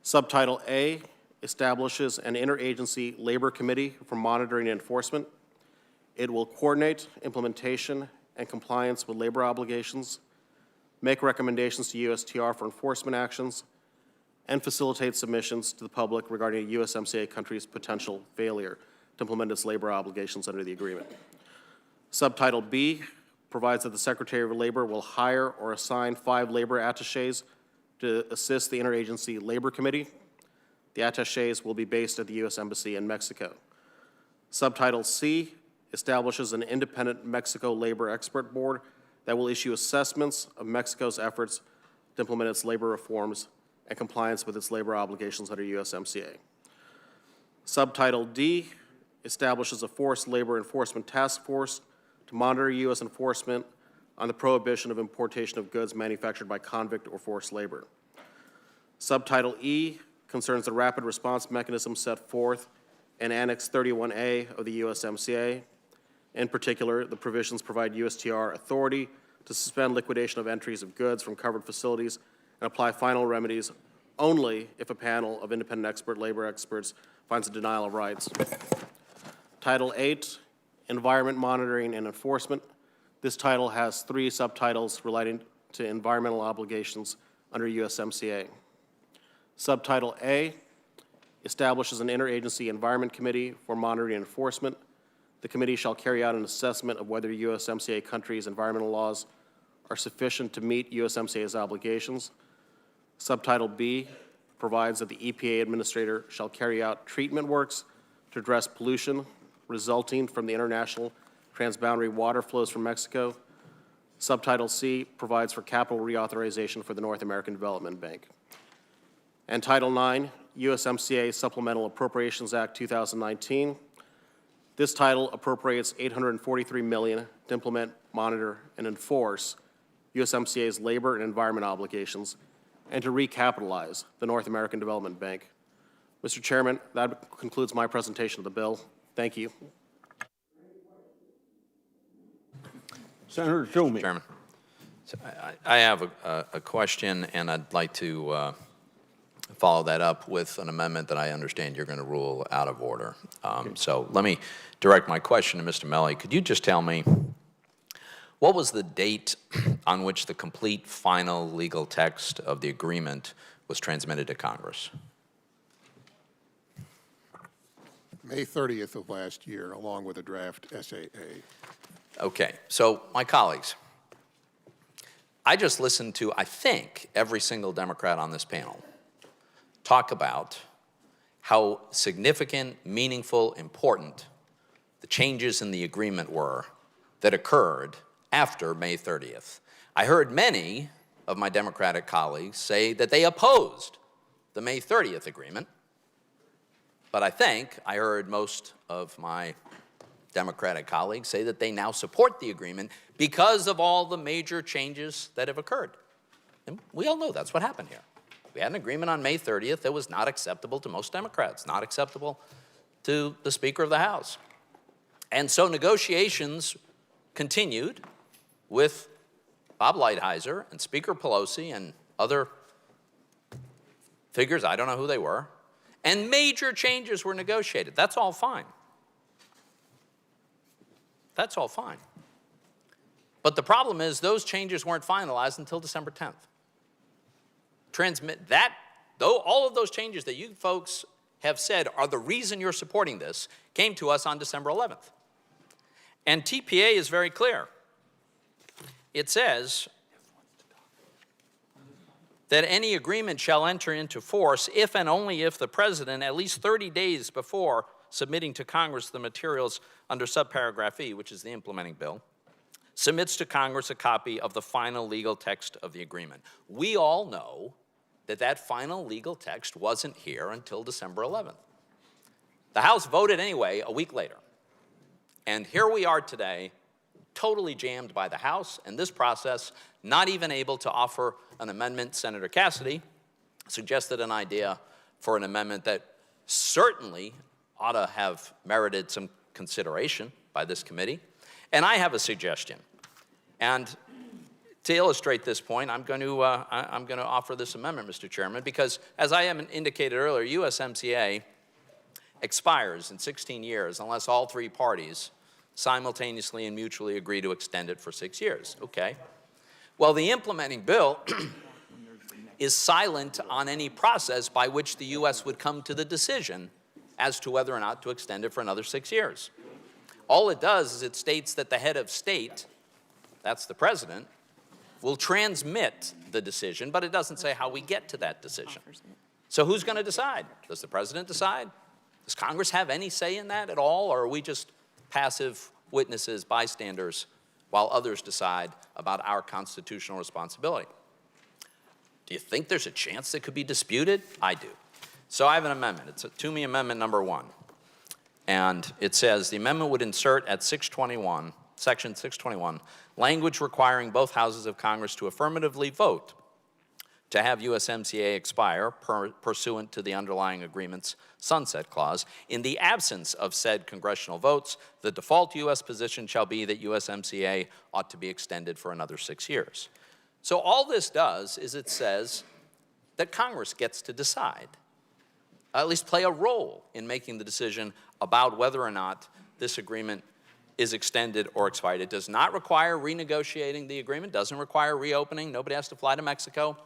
Subtitle A establishes an interagency labor committee for monitoring and enforcement. It will coordinate implementation and compliance with labor obligations, make recommendations to USTR for enforcement actions, and facilitate submissions to the public regarding a USMCA country's potential failure to implement its labor obligations under the agreement. Subtitle B provides that the Secretary of Labor will hire or assign 5 labor attachés to assist the Interagency Labor Committee. The attachés will be based at the U.S. Embassy in Mexico. Subtitle C establishes an independent Mexico Labor Expert Board that will issue assessments of Mexico's efforts to implement its labor reforms and compliance with its labor obligations under USMCA. Subtitle D establishes a forced labor enforcement task force to monitor U.S. enforcement on the prohibition of importation of goods manufactured by convict or forced labor. Subtitle E concerns the rapid response mechanism set forth in Annex 31A of the USMCA. In particular, the provisions provide USTR authority to suspend liquidation of entries of goods from covered facilities and apply final remedies only if a panel of independent labor experts finds a denial of rights. Title 8, Environment Monitoring and Enforcement. This title has 3 subtitles relating to environmental obligations under USMCA. Subtitle A establishes an interagency environment committee for monitoring and enforcement. The committee shall carry out an assessment of whether USMCA countries' environmental laws are sufficient to meet USMCA's obligations. Subtitle B provides that the EPA administrator shall carry out treatment works to address pollution resulting from the international transboundary water flows from Mexico. Subtitle C provides for capital reauthorization for the North American Development Bank. And Title IX, USMCA Supplemental Appropriations Act 2019. This title appropriates $843 million to implement, monitor, and enforce USMCA's labor and environment obligations and to recapitalize the North American Development Bank. Mr. Chairman, that concludes my presentation of the bill. Thank you. Senator Toomey. Chairman, so I have a question, and I'd like to follow that up with an amendment that I understand you're going to rule out of order. So let me direct my question to Mr. Melly. Could you just tell me, what was the date on which the complete final legal text of the agreement was transmitted to Congress? May 30th of last year, along with a draft SAA. Okay, so my colleagues, I just listened to, I think, every single Democrat on this panel talk about how significant, meaningful, important the changes in the agreement were that occurred after May 30th. I heard many of my Democratic colleagues say that they opposed the May 30th agreement, but I think I heard most of my Democratic colleagues say that they now support the agreement because of all the major changes that have occurred. And we all know that's what happened here. We had an agreement on May 30th that was not acceptable to most Democrats, not acceptable to the Speaker of the House. And so negotiations continued with Bob Lighthizer and Speaker Pelosi and other figures, I don't know who they were, and major changes were negotiated. That's all fine. That's all fine. But the problem is those changes weren't finalized until December 10th. Though all of those changes that you folks have said are the reason you're supporting this came to us on December 11th. And TPA is very clear. It says that any agreement shall enter into force if and only if the President, at least 30 days before submitting to Congress the materials under subparagraph E, which is the implementing bill, submits to Congress a copy of the final legal text of the agreement. We all know that that final legal text wasn't here until December 11th. The House voted anyway a week later. And here we are today, totally jammed by the House and this process, not even able to offer an amendment. Senator Cassidy suggested an idea for an amendment that certainly ought to have merited some consideration by this committee. And I have a suggestion. And to illustrate this point, I'm going to offer this amendment, Mr. Chairman, because as I indicated earlier, USMCA expires in 16 years unless all 3 parties simultaneously and mutually agree to extend it for 6 years. Okay. Well, the implementing bill is silent on any process by which the U.S. would come to the decision as to whether or not to extend it for another 6 years. All it does is it states that the head of state, that's the president, will transmit the decision, but it doesn't say how we get to that decision. So who's going to decide? Does the president decide? Does Congress have any say in that at all, or are we just passive witnesses, bystanders, while others decide about our constitutional responsibility? Do you think there's a chance that could be disputed? I do. So I have an amendment. It's a Toomey Amendment number 1. And it says the amendment would insert at 621, section 621, language requiring both houses of Congress to affirmatively vote to have USMCA expire pursuant to the underlying agreement's sunset clause. In the absence of said congressional votes, the default U.S. position shall be that USMCA ought to be extended for another 6 years. So all this does is it says that Congress gets to decide, at least play a role in making the decision about whether or not this agreement is extended or expired. It does not require renegotiating the agreement, doesn't require reopening. Nobody has to fly to Mexico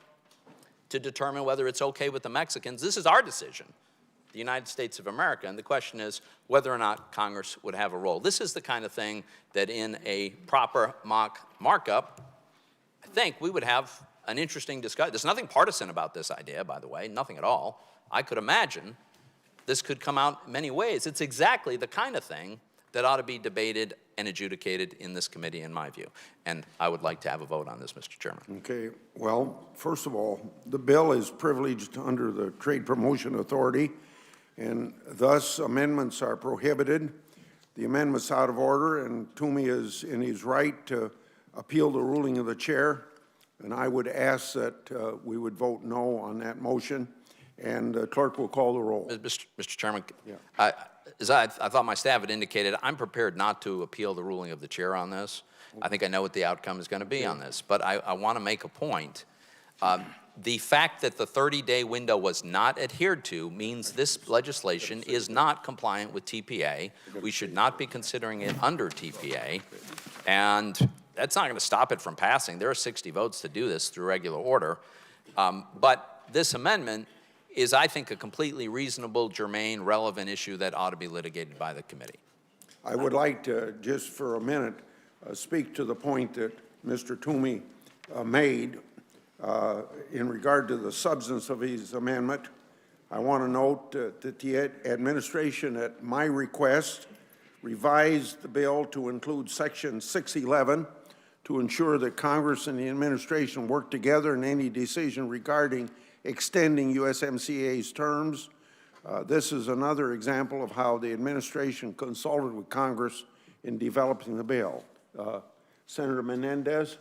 to determine whether it's okay with the Mexicans. This is our decision, the United States of America, and the question is whether or not Congress would have a role. This is the kind of thing that in a proper markup, I think we would have an interesting discussion. There's nothing partisan about this idea, by the way, nothing at all. I could imagine this could come out many ways. It's exactly the kind of thing that ought to be debated and adjudicated in this committee, in my view. And I would like to have a vote on this, Mr. Chairman. Okay, well, first of all, the bill is privileged under the Trade Promotion Authority, and thus amendments are prohibited. The amendment's out of order, and Toomey is in his right to appeal the ruling of the chair, and I would ask that we would vote no on that motion, and the clerk will call the roll. Mr. Chairman, Yeah. as I thought my staff had indicated, I'm prepared not to appeal the ruling of the chair on this. I think I know what the outcome is going to be on this, but I want to make a point. The fact that the 30-day window was not adhered to means this legislation is not compliant with TPA. We should not be considering it under TPA, and that's not going to stop it from passing. There are 60 votes to do this through regular order, but this amendment is, I think, a completely reasonable, germane, relevant issue that ought to be litigated by the committee. I would like to, just for a minute, speak to the point that Mr. Toomey made in regard to the substance of his amendment. I want to note that the administration, at my request, revised the bill to include Section 611 to ensure that Congress and the administration work together in any decision regarding extending USMCA's terms. This is another example of how the administration consulted with Congress in developing the bill. Senator Menendez.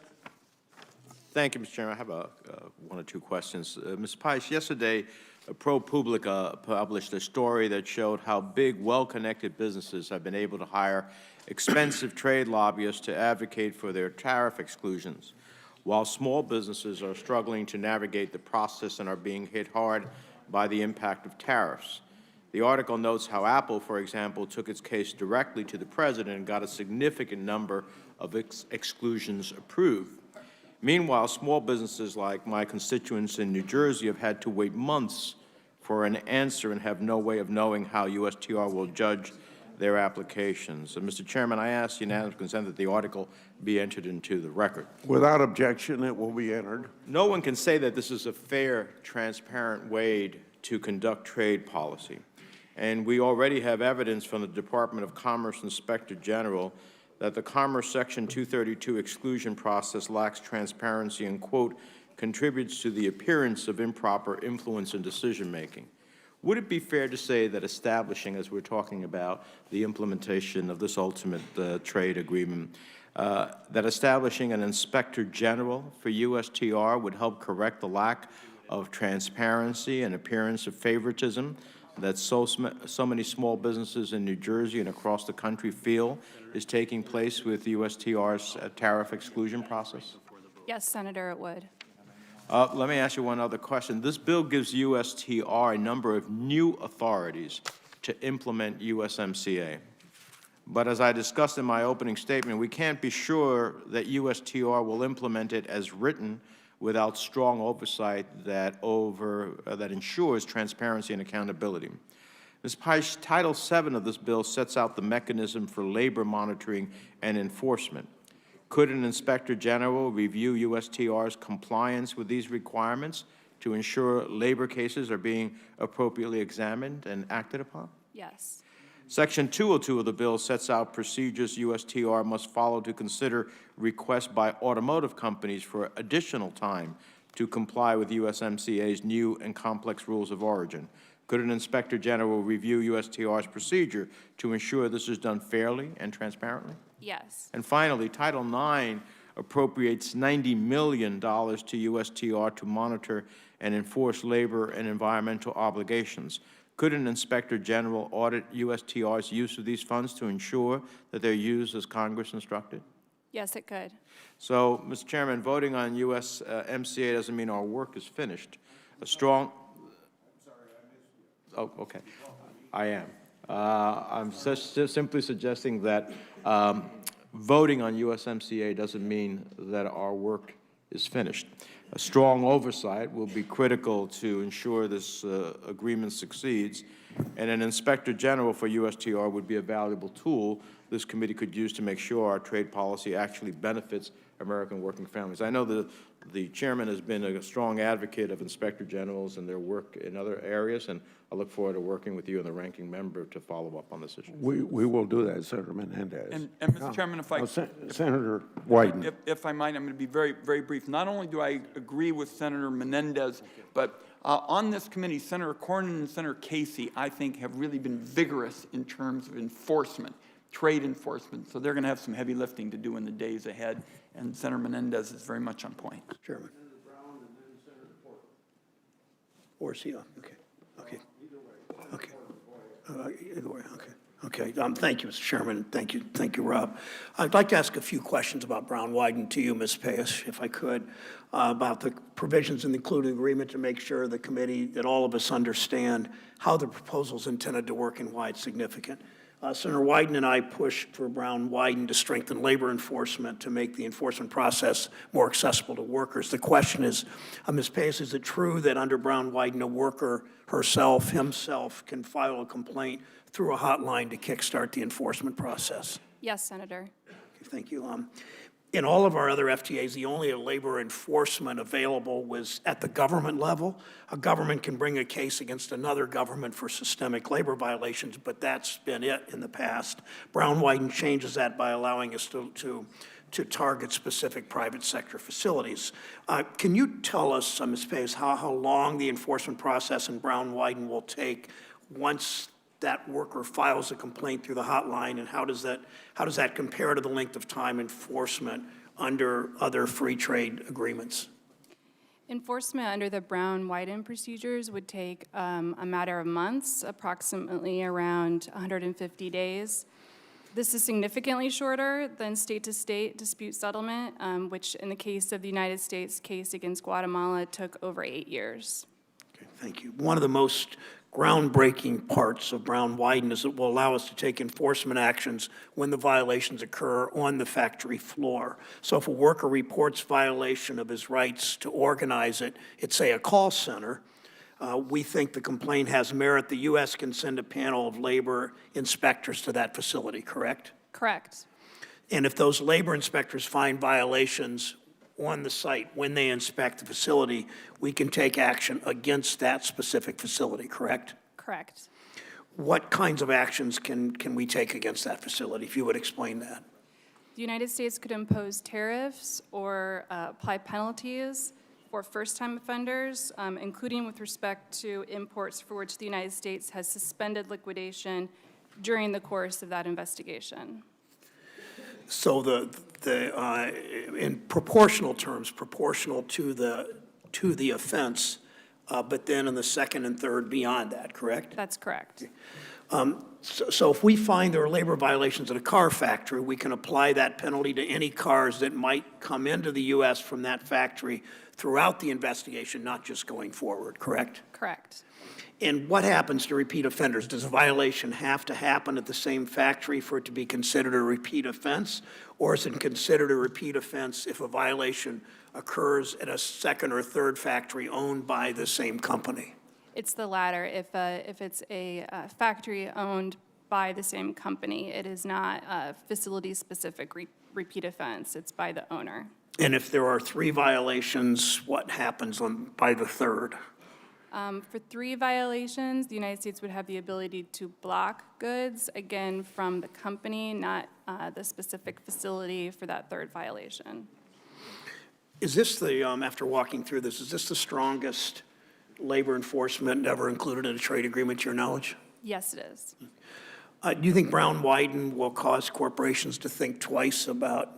Thank you, Mr. Chairman. I have one or two questions. Ms. Peisch, yesterday, ProPublica published a story that showed how big, well-connected businesses have been able to hire expensive trade lobbyists to advocate for their tariff exclusions, while small businesses are struggling to navigate the process and are being hit hard by the impact of tariffs. The article notes how Apple, for example, took its case directly to the president and got a significant number of exclusions approved. Meanwhile, small businesses like my constituents in New Jersey have had to wait months for an answer and have no way of knowing how USTR will judge their applications. So, Mr. Chairman, I ask unanimous consent that the article be entered into the record. Without objection, it will be entered. No one can say that this is a fair, transparent way to conduct trade policy. And we already have evidence from the Department of Commerce Inspector General that the Commerce Section 232 exclusion process lacks transparency and, quote, contributes to the appearance of improper influence in decision-making. Would it be fair to say that establishing, as we're talking about the implementation of this ultimate trade agreement, that establishing an Inspector General for USTR would help correct the lack of transparency and appearance of favoritism that so many small businesses in New Jersey and across the country feel is taking place with USTR's tariff exclusion process? Yes, Senator, it would. Let me ask you one other question. This bill gives USTR a number of new authorities to implement USMCA. But as I discussed in my opening statement, we can't be sure that USTR will implement it as written without strong oversight that ensures transparency and accountability. Ms. Peisch, Title VII of this bill sets out the mechanism for labor monitoring and enforcement. Could an Inspector General review USTR's compliance with these requirements to ensure labor cases are being appropriately examined and acted upon? Yes. Section 202 of the bill sets out procedures USTR must follow to consider requests by automotive companies for additional time to comply with USMCA's new and complex rules of origin. Could an Inspector General review USTR's procedure to ensure this is done fairly and transparently? Yes. And finally, Title IX appropriates $90 million to USTR to monitor and enforce labor and environmental obligations. Could an Inspector General audit USTR's use of these funds to ensure that they're used as Congress instructed? Yes, it could. So, Mr. Chairman, voting on USMCA doesn't mean our work is finished. A strong, oh, okay. I am. I'm just simply suggesting that voting on USMCA doesn't mean that our work is finished. A strong oversight will be critical to ensure this agreement succeeds, and an Inspector General for USTR would be a valuable tool this committee could use to make sure our trade policy actually benefits American working families. I know the chairman has been a strong advocate of Inspector Generals and their work in other areas, and I look forward to working with you and the ranking member to follow up on this issue. We will do that, Senator Menendez. And Mr. Chairman, if I... Senator Wyden. If I might, I'm going to be very, very brief. Not only do I agree with Senator Menendez, but on this committee, Senator Cornyn and Senator Casey, I think, have really been vigorous in terms of enforcement, trade enforcement. So they're going to have some heavy lifting to do in the days ahead, and Senator Menendez is very much on point. Chairman. Or is he on? Okay. Okay. Okay. Either way. Okay. Okay. Thank you, Mr. Chairman, and thank you, Rob. I'd like to ask a few questions about Brown-Wyden to you, Ms. Pace, if I could, about the provisions in the included agreement to make sure the committee, that all of us understand how the proposal is intended to work and why it's significant. Senator Wyden and I pushed for Brown-Wyden to strengthen labor enforcement to make the enforcement process more accessible to workers. The question is, Ms. Pace, is it true that under Brown-Wyden, a worker himself can file a complaint through a hotline to kickstart the enforcement process? Yes, Senator. Okay, thank you. In all of our other FTAs, the only labor enforcement available was at the government level. A government can bring a case against another government for systemic labor violations, but that's been it in the past. Brown-Wyden changes that by allowing us to target specific private sector facilities. Can you tell us, Ms. Pace, how long the enforcement process in Brown-Wyden will take once that worker files a complaint through the hotline, and how does that compare to the length of time enforcement under other free trade agreements? Enforcement under the Brown-Wyden procedures would take a matter of months, approximately around 150 days. This is significantly shorter than state-to-state dispute settlement, which in the case of the United States case against Guatemala took over 8 years. Okay, thank you. One of the most groundbreaking parts of Brown-Wyden is it will allow us to take enforcement actions when the violations occur on the factory floor. So if a worker reports violation of his rights to organize it at, say, a call center, we think the complaint has merit. The U.S. can send a panel of labor inspectors to that facility, correct? Correct. And if those labor inspectors find violations on the site when they inspect the facility, we can take action against that specific facility, correct? Correct. What kinds of actions can we take against that facility, if you would explain that? The United States could impose tariffs or apply penalties for first-time offenders, including with respect to imports for which the United States has suspended liquidation during the course of that investigation. So in proportional terms, proportional to the offense, but then in the second and third beyond that, correct? That's correct. So if we find there are labor violations at a car factory, we can apply that penalty to any cars that might come into the U.S. from that factory throughout the investigation, not just going forward, correct? Correct. And what happens to repeat offenders? Does a violation have to happen at the same factory for it to be considered a repeat offense? Or is it considered a repeat offense if a violation occurs at a second or third factory owned by the same company? It's the latter. If it's a factory owned by the same company, it is not a facility-specific repeat offense. It's by the owner. And if there are 3 violations, what happens by the third? For 3 violations, the United States would have the ability to block goods, again, from the company, not the specific facility for that third violation. Is this the, after walking through this, is this the strongest labor enforcement ever included in a trade agreement, to your knowledge? Yes, it is. Do you think Brown-Wyden will cause corporations to think twice about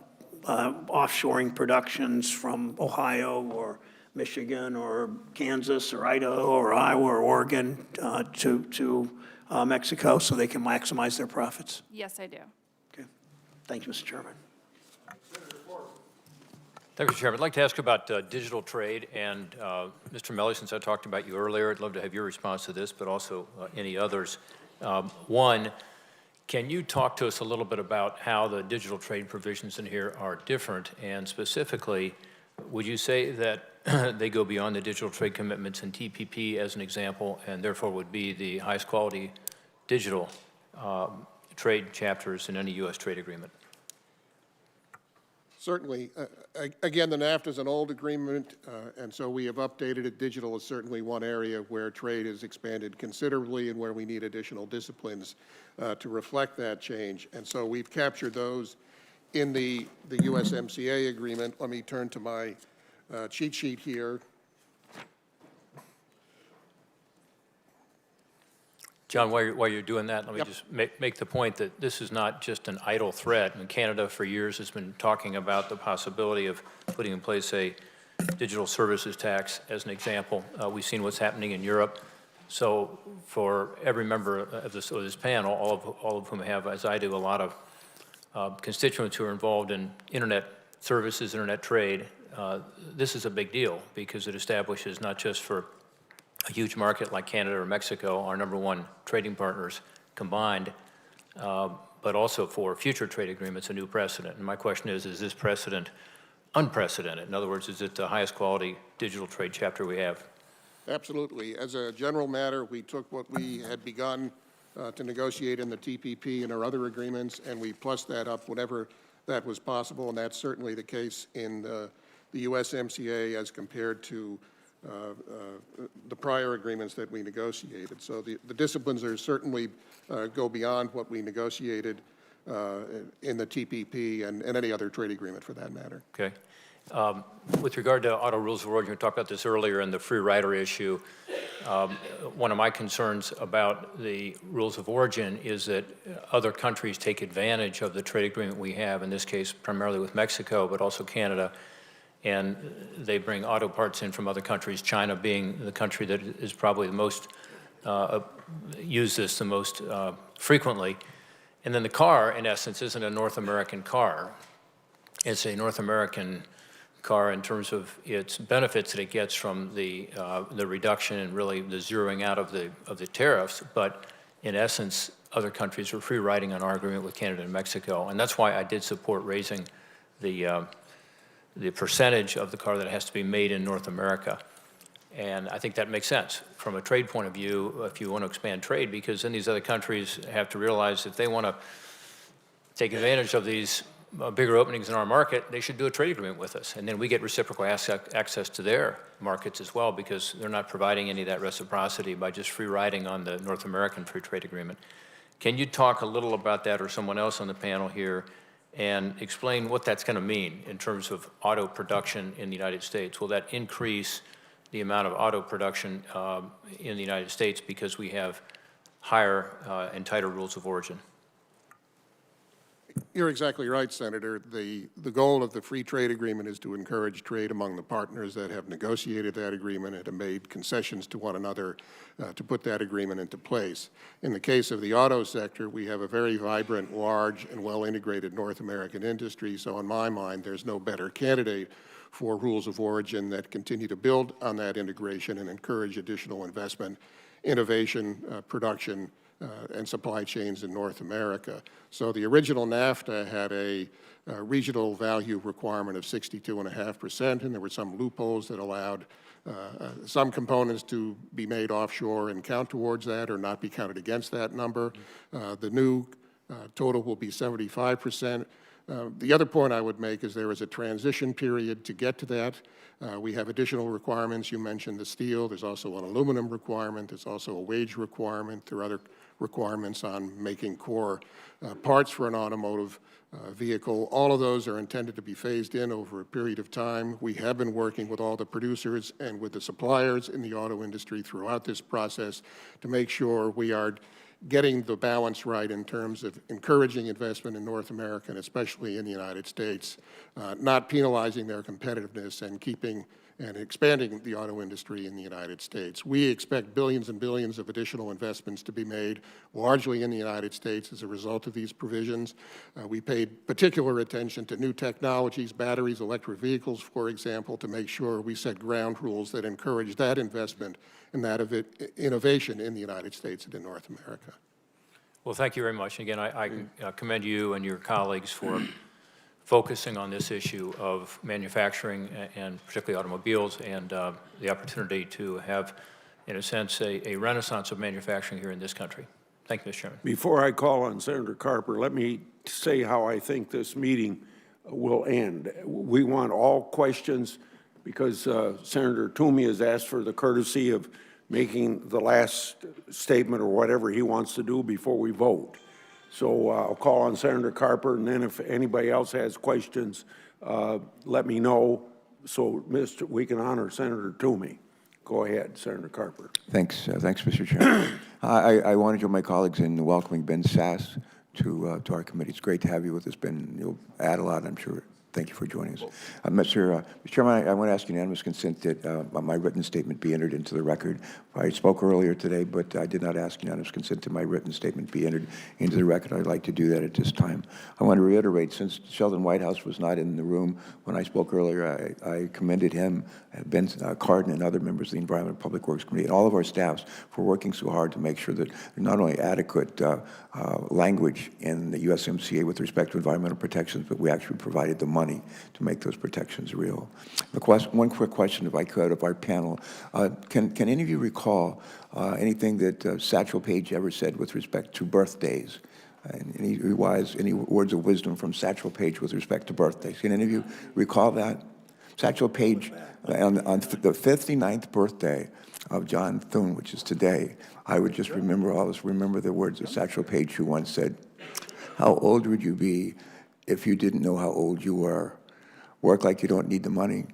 offshoring productions from Ohio or Michigan or Kansas or Idaho or Iowa or Oregon to Mexico so they can maximize their profits? Yes, I do. Okay. Thank you, Mr. Chairman. Thank you, Chairman. I'd like to ask about digital trade. And Mr. Melly, since I talked about you earlier, I'd love to have your response to this, but also any others. One, can you talk to us a little bit about how the digital trade provisions in here are different? And specifically, would you say that they go beyond the digital trade commitments in TPP as an example, and therefore would be the highest quality digital trade chapters in any U.S. trade agreement? Certainly. Again, the NAFTA is an old agreement, and so we have updated it. Digital is certainly one area where trade has expanded considerably and where we need additional disciplines to reflect that change. And so we've captured those in the USMCA agreement. Let me turn to my cheat sheet here. John, while you're doing that, let me just make the point that this is not just an idle threat. I mean, Canada for years has been talking about the possibility of putting in place a digital services tax as an example. We've seen what's happening in Europe. So for every member of this panel, all of whom have, as I do, a lot of constituents who are involved in internet services, internet trade, this is a big deal because it establishes not just for a huge market like Canada or Mexico, our #1 trading partners combined, but also for future trade agreements, a new precedent. And my question is this precedent unprecedented? In other words, is it the highest quality digital trade chapter we have? Absolutely. As a general matter, we took what we had begun to negotiate in the TPP and our other agreements, and we plussed that up whenever that was possible, and that's certainly the case in the USMCA as compared to the prior agreements that we negotiated. So the disciplines are certainly go beyond what we negotiated in the TPP and any other trade agreement for that matter. Okay. With regard to auto rules of origin, we talked about this earlier in the free rider issue. One of my concerns about the rules of origin is that other countries take advantage of the trade agreement we have, in this case primarily with Mexico, but also Canada, and they bring auto parts in from other countries, China being the country that is probably the most, use this the most frequently. And then the car, in essence, isn't a North American car. It's a North American car in terms of its benefits that it gets from the reduction and really the zeroing out of the tariffs, but in essence, other countries are free riding on our agreement with Canada and Mexico. And that's why I did support raising the percentage of the car that has to be made in North America. And I think that makes sense from a trade point of view if you want to expand trade, because then these other countries have to realize if they want to take advantage of these bigger openings in our market, they should do a trade agreement with us. And then we get reciprocal access to their markets as well, because they're not providing any of that reciprocity by just free riding on the North American free trade agreement. Can you talk a little about that, or someone else on the panel here, and explain what that's going to mean in terms of auto production in the United States? Will that increase the amount of auto production in the United States because we have higher and tighter rules of origin? You're exactly right, Senator. The goal of the free trade agreement is to encourage trade among the partners that have negotiated that agreement and have made concessions to one another to put that agreement into place. In the case of the auto sector, we have a very vibrant, large, and well-integrated North American industry, so in my mind, there's no better candidate for rules of origin that continue to build on that integration and encourage additional investment, innovation, production, and supply chains in North America. So the original NAFTA had a regional value requirement of 62.5%, and there were some loopholes that allowed some components to be made offshore and count towards that or not be counted against that number. The new total will be 75%. The other point I would make is there is a transition period to get to that. We have additional requirements. You mentioned the steel. There's also an aluminum requirement. There's also a wage requirement. There are other requirements on making core parts for an automotive vehicle. All of those are intended to be phased in over a period of time. We have been working with all the producers and with the suppliers in the auto industry throughout this process to make sure we are getting the balance right in terms of encouraging investment in North America, and especially in the United States, not penalizing their competitiveness and keeping and expanding the auto industry in the United States. We expect billions and billions of additional investments to be made, largely in the United States, as a result of these provisions. We paid particular attention to new technologies, batteries, electric vehicles, for example, to make sure we set ground rules that encourage that investment and that of innovation in the United States and in North America. Well, thank you very much. Again, I commend you and your colleagues for focusing on this issue of manufacturing and particularly automobiles and the opportunity to have, in a sense, a renaissance of manufacturing here in this country. Thank you, Mr. Chairman. Before I call on Senator Carper, let me say how I think this meeting will end. We want all questions because Senator Toomey has asked for the courtesy of making the last statement or whatever he wants to do before we vote. So I'll call on Senator Carper, and then if anybody else has questions, let me know so we can honor Senator Toomey. Go ahead, Senator Carper. Thanks, Mr. Chairman. I want to join my colleagues in welcoming Ben Sass to our committee. It's great to have you with us, Ben. You'll add a lot, I'm sure. Thank you for joining us. Mr. Chairman, I want to ask unanimous consent that my written statement be entered into the record. I spoke earlier today, but I did not ask unanimous consent that my written statement be entered into the record. I'd like to do that at this time. I want to reiterate, since Sheldon Whitehouse was not in the room when I spoke earlier, I commended him, Ben Cardin, and other members of the Environment and Public Works Committee, and all of our staffs for working so hard to make sure that there's not only adequate language in the USMCA with respect to environmental protections, but we actually provided the money to make those protections real. One quick question, if I could, of our panel. Can any of you recall anything that Satchel Paige ever said with respect to birthdays? Any words of wisdom from Satchel Paige with respect to birthdays? Can any of you recall that? Satchel Paige, on the 59th birthday of John Thune, which is today, I would just always remember the words of Satchel Paige, who once said, "How old would you be if you didn't know how old you were? Work like you don't need the money.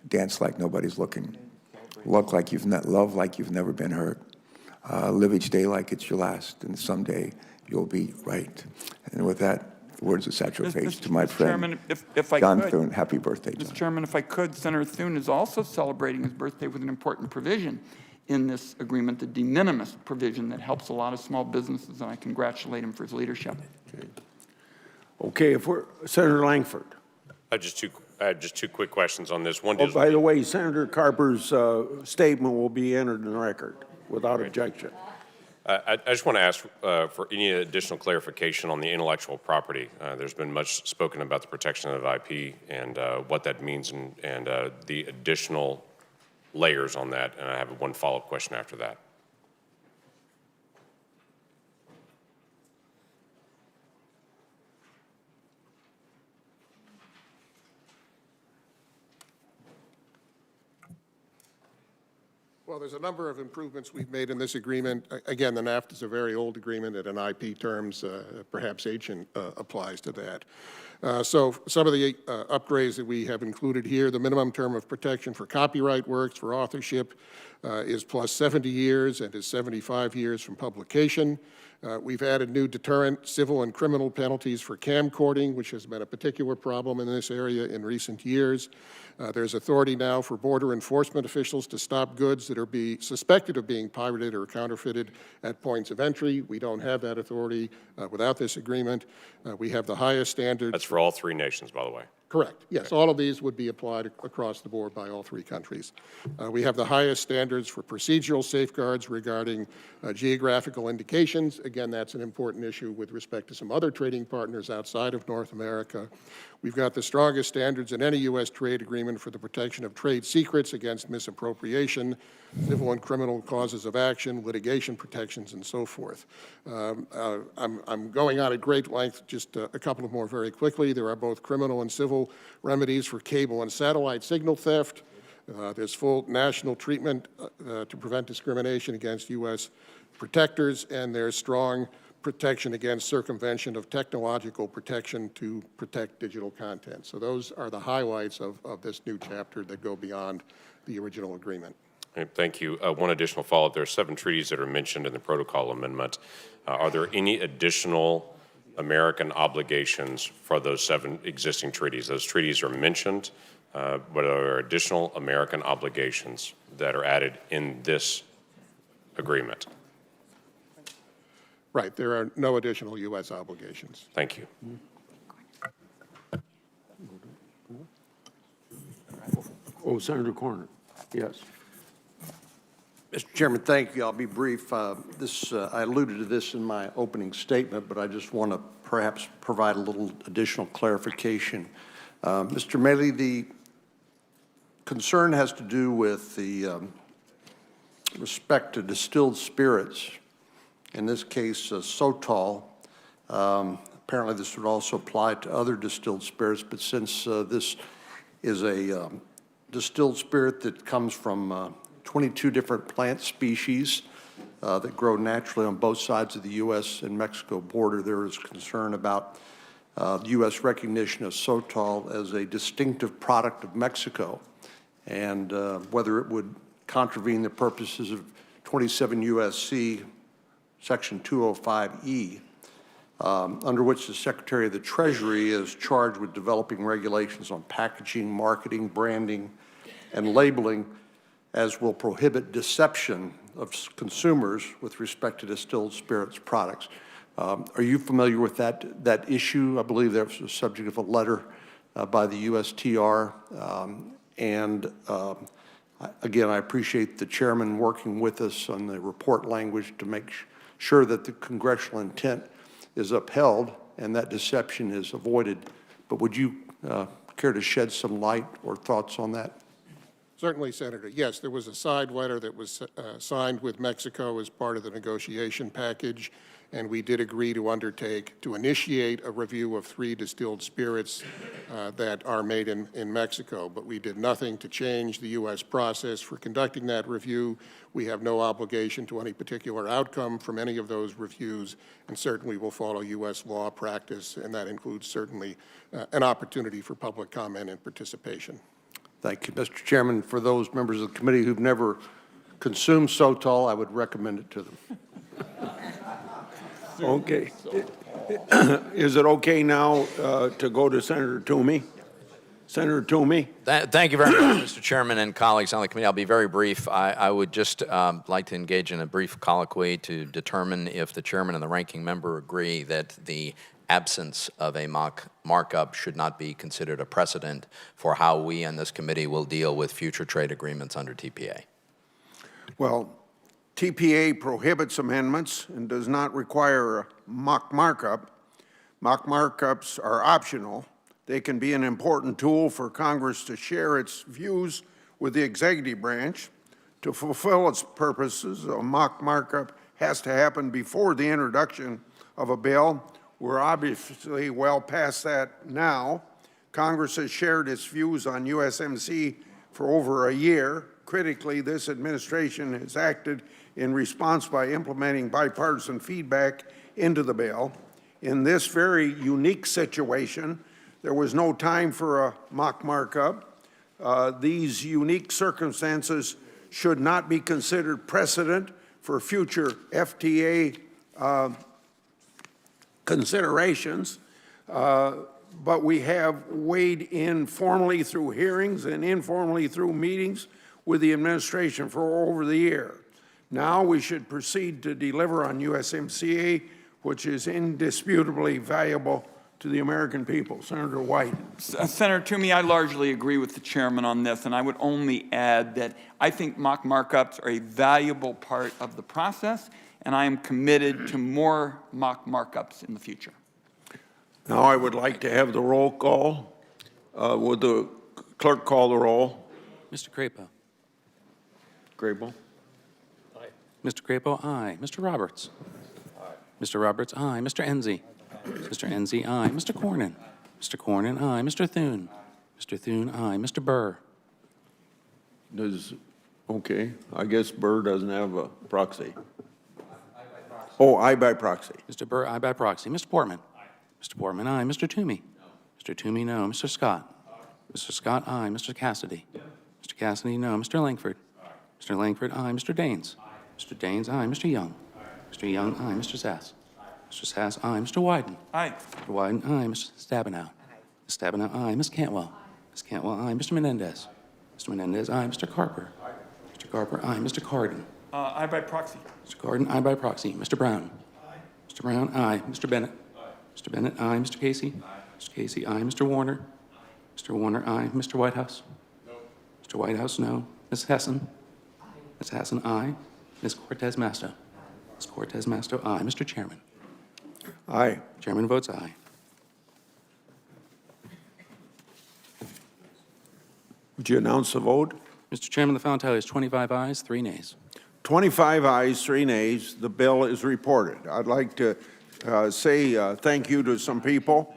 Dance like nobody's looking. Love like you've never been hurt. Live each day like it's your last, and someday you'll be right." And with that, the words of Satchel Paige to my friend, Chairman, if I John could, Thune. Happy birthday, John. Mr. Chairman, if I could, Senator Thune is also celebrating his birthday with an important provision in this agreement, the de minimis provision that helps a lot of small businesses, and I congratulate him for his leadership. Okay, Senator Langford. I had just two quick questions on this. One is, By the way, Senator Carper's statement will be entered in the record without objection. I just want to ask for any additional clarification on the intellectual property. There's been much spoken about the protection of IP and what that means and the additional layers on that, and I have one follow-up question after that. Well, there's a number of improvements we've made in this agreement. Again, the NAFTA is a very old agreement, and in IP terms, perhaps ancient applies to that. So some of the upgrades that we have included here, the minimum term of protection for copyright works for authorship is plus 70 years and is 75 years from publication. We've added new deterrent civil and criminal penalties for camcording, which has been a particular problem in this area in recent years. There's authority now for border enforcement officials to stop goods that are suspected of being pirated or counterfeited at points of entry. We don't have that authority without this agreement. We have the highest standards. That's for all three nations, by the way. Correct. Yes, all of these would be applied across the board by all three countries. We have the highest standards for procedural safeguards regarding geographical indications. Again, that's an important issue with respect to some other trading partners outside of North America. We've got the strongest standards in any U.S. trade agreement for the protection of trade secrets against misappropriation, civil and criminal causes of action, litigation protections, and so forth. I'm going on at great length, just a couple of more very quickly. There are both criminal and civil remedies for cable and satellite signal theft. There's full national treatment to prevent discrimination against U.S. protectors, and there's strong protection against circumvention of technological protection to protect digital content. So those are the highlights of this new chapter that go beyond the original agreement. Thank you. One additional follow-up. There are 7 treaties that are mentioned in the protocol amendment. Are there any additional American obligations for those 7 existing treaties. Those treaties are mentioned, but there are additional American obligations that are added in this agreement. Right, there are no additional U.S. obligations. Thank you. Oh, Senator Corner. Yes. Mr. Chairman, thank you. I'll be brief. I alluded to this in my opening statement, but I just want to perhaps provide a little additional clarification. Mr. Maley, the concern has to do with the respect to distilled spirits, in this case, Sotol. Apparently, this would also apply to other distilled spirits, but since this is a distilled spirit that comes from 22 different plant species that grow naturally on both sides of the U.S. and Mexico border, there is concern about U.S. recognition of Sotol as a distinctive product of Mexico, and whether it would contravene the purposes of 27 U.S.C. Section 205E, under which the Secretary of the Treasury is charged with developing regulations on packaging, marketing, branding, and labeling, as will prohibit deception of consumers with respect to distilled spirits products. Are you familiar with that issue? I believe that was the subject of a letter by the USTR. Again, I appreciate the chairman working with us on the report language to make sure that the congressional intent is upheld and that deception is avoided. But would you care to shed some light or thoughts on that? Certainly, Senator. Yes, there was a side letter that was signed with Mexico as part of the negotiation package, and we did agree to initiate a review of 3 distilled spirits that are made in Mexico. But we did nothing to change the U.S. process for conducting that review. We have no obligation to any particular outcome from any of those reviews, and certainly will follow U.S. law practice, and that includes certainly an opportunity for public comment and participation. Thank you, Mr. Chairman. For those members of the committee who've never consumed Sotol, I would recommend it to them. Okay. Is it okay now to go to Senator Toomey? Senator Toomey. Thank you very much, Mr. Chairman and colleagues on the committee. I'll be very brief. I would just like to engage in a brief colloquy to determine if the chairman and the ranking member agree that the absence of a markup should not be considered a precedent for how we and this committee will deal with future trade agreements under TPA. Well, TPA prohibits amendments and does not require a mock markup. Mock markups are optional. They can be an important tool for Congress to share its views with the executive branch. To fulfill its purposes, a mock markup has to happen before the introduction of a bill. We're obviously well past that now. Congress has shared its views on USMCA for over a year. Critically, this administration has acted in response by implementing bipartisan feedback into the bill. In this very unique situation, there was no time for a mock markup. These unique circumstances should not be considered precedent for future FTA considerations, but we have weighed in formally through hearings and informally through meetings with the administration for over the year. Now we should proceed to deliver on USMCA, which is indisputably valuable to the American people. Senator White. Senator Toomey, I largely agree with the chairman on this, and I would only add that I think mock markups are a valuable part of the process, and I am committed to more mock markups in the future. Now I would like to have the roll call. Would the clerk call the roll? Mr. Crapo. Grable. Aye. Mr. Crapo, aye. Mr. Roberts. Aye. Mr. Roberts, aye. Mr. Enzi. Mr. Enzi, aye. Mr. Cornyn. Mr. Cornyn, aye. Mr. Thune. Mr. Thune, aye. Mr. Burr. Okay, I guess Burr doesn't have a proxy. Oh, aye by proxy. Mr. Burr, aye by proxy. Mr. Portman. Aye. Mr. Portman, aye. Mr. Toomey. No. Mr. Toomey, no. Mr. Scott. Aye. Mr. Scott, aye. Mr. Cassidy. Yeah. Mr. Cassidy, no. Mr. Langford. Aye. Mr. Langford, aye. Mr. Daines. Aye. Mr. Daines, aye. Mr. Young. Aye. Mr. Young, aye. Mr. Sass. Aye. Mr. Sass, aye. Mr. Wyden? Aye. Mr. Wyden, aye. Mr. Stabenow? Ms. Stabenow, aye. Ms. Cantwell? Ms. Cantwell, aye. Mr. Menendez? Mr. Menendez, aye. Mr. Carper? Mr. Carper, aye. Mr. Carden? Aye by proxy. Mr. Carden, aye by proxy. Mr. Brown? Mr. Brown, aye. Mr. Bennett? Mr. Bennett, aye. Mr. Casey? Mr. Casey, aye. Mr. Warner? Mr. Warner, aye. Mr. Whitehouse? Mr. Whitehouse, no. Ms. Hessen? Ms. Hessen, aye. Ms. Cortez Masto? Ms. Cortez Masto, aye. Mr. Chairman? Aye. Chairman votes aye. Would you announce the vote? Mr. Chairman, the final tally is 25 ayes, 3 nays. 25 ayes, 3 nays. The bill is reported. I'd like to say thank you to some people.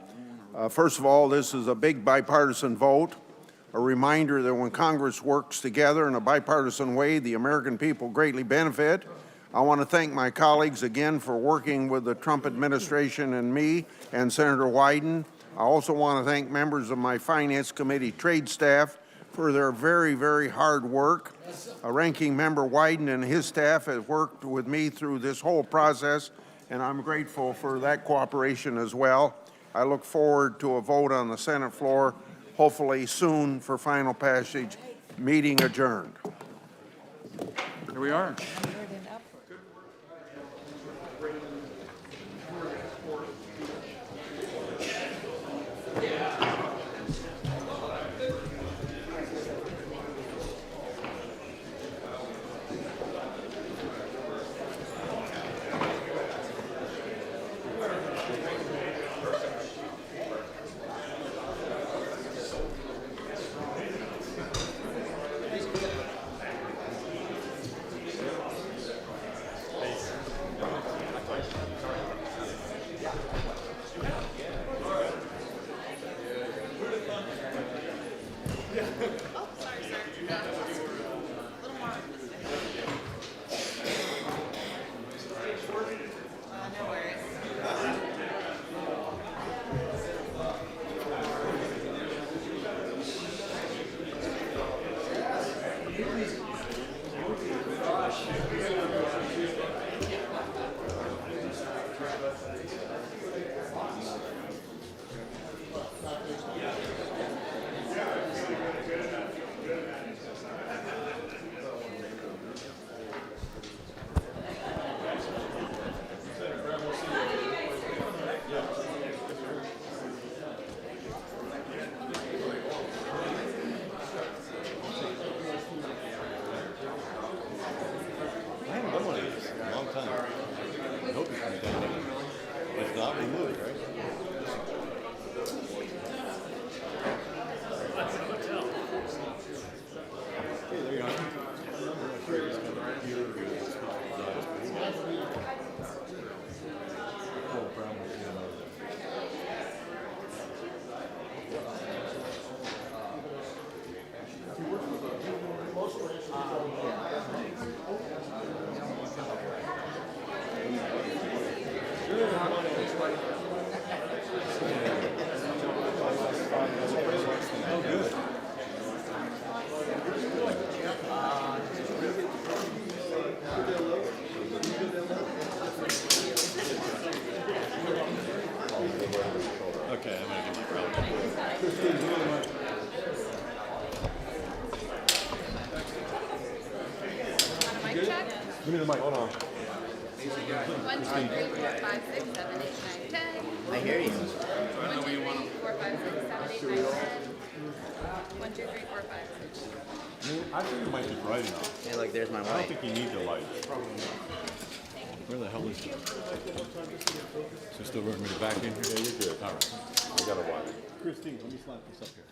First of all, this is a big bipartisan vote, a reminder that when Congress works together in a bipartisan way, the American people greatly benefit. I want to thank my colleagues again for working with the Trump administration and me and Senator Wyden. I also want to thank members of my Finance Committee trade staff for their very, very hard work. Ranking Member Wyden and his staff have worked with me through this whole process, and I'm grateful for that cooperation as well. I look forward to a vote on the Senate floor, hopefully soon for final passage. Meeting adjourned. Here we are. Give me the mic, hold on. 1, 2, 3, 4, 5, 6, 7, 8, 9, 10. I hear you. 1, 2, 3, 4, 5, 6, 7, 8, 9, 10. 1, 2, 3, 4, 5, 6. I think it might be bright enough. Hey, look, there's my I wife. don't think you need the light. Where the hell is it? So still working me to back in here? Yeah, you're good. All right. I got a wire. Christine, let me slap this up here.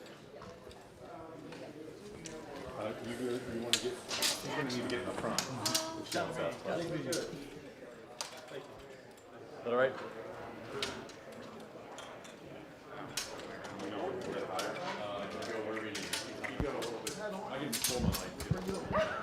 You want to get, you're going to need to get in the front. I think we do. Thank you. All right. I can pull my light.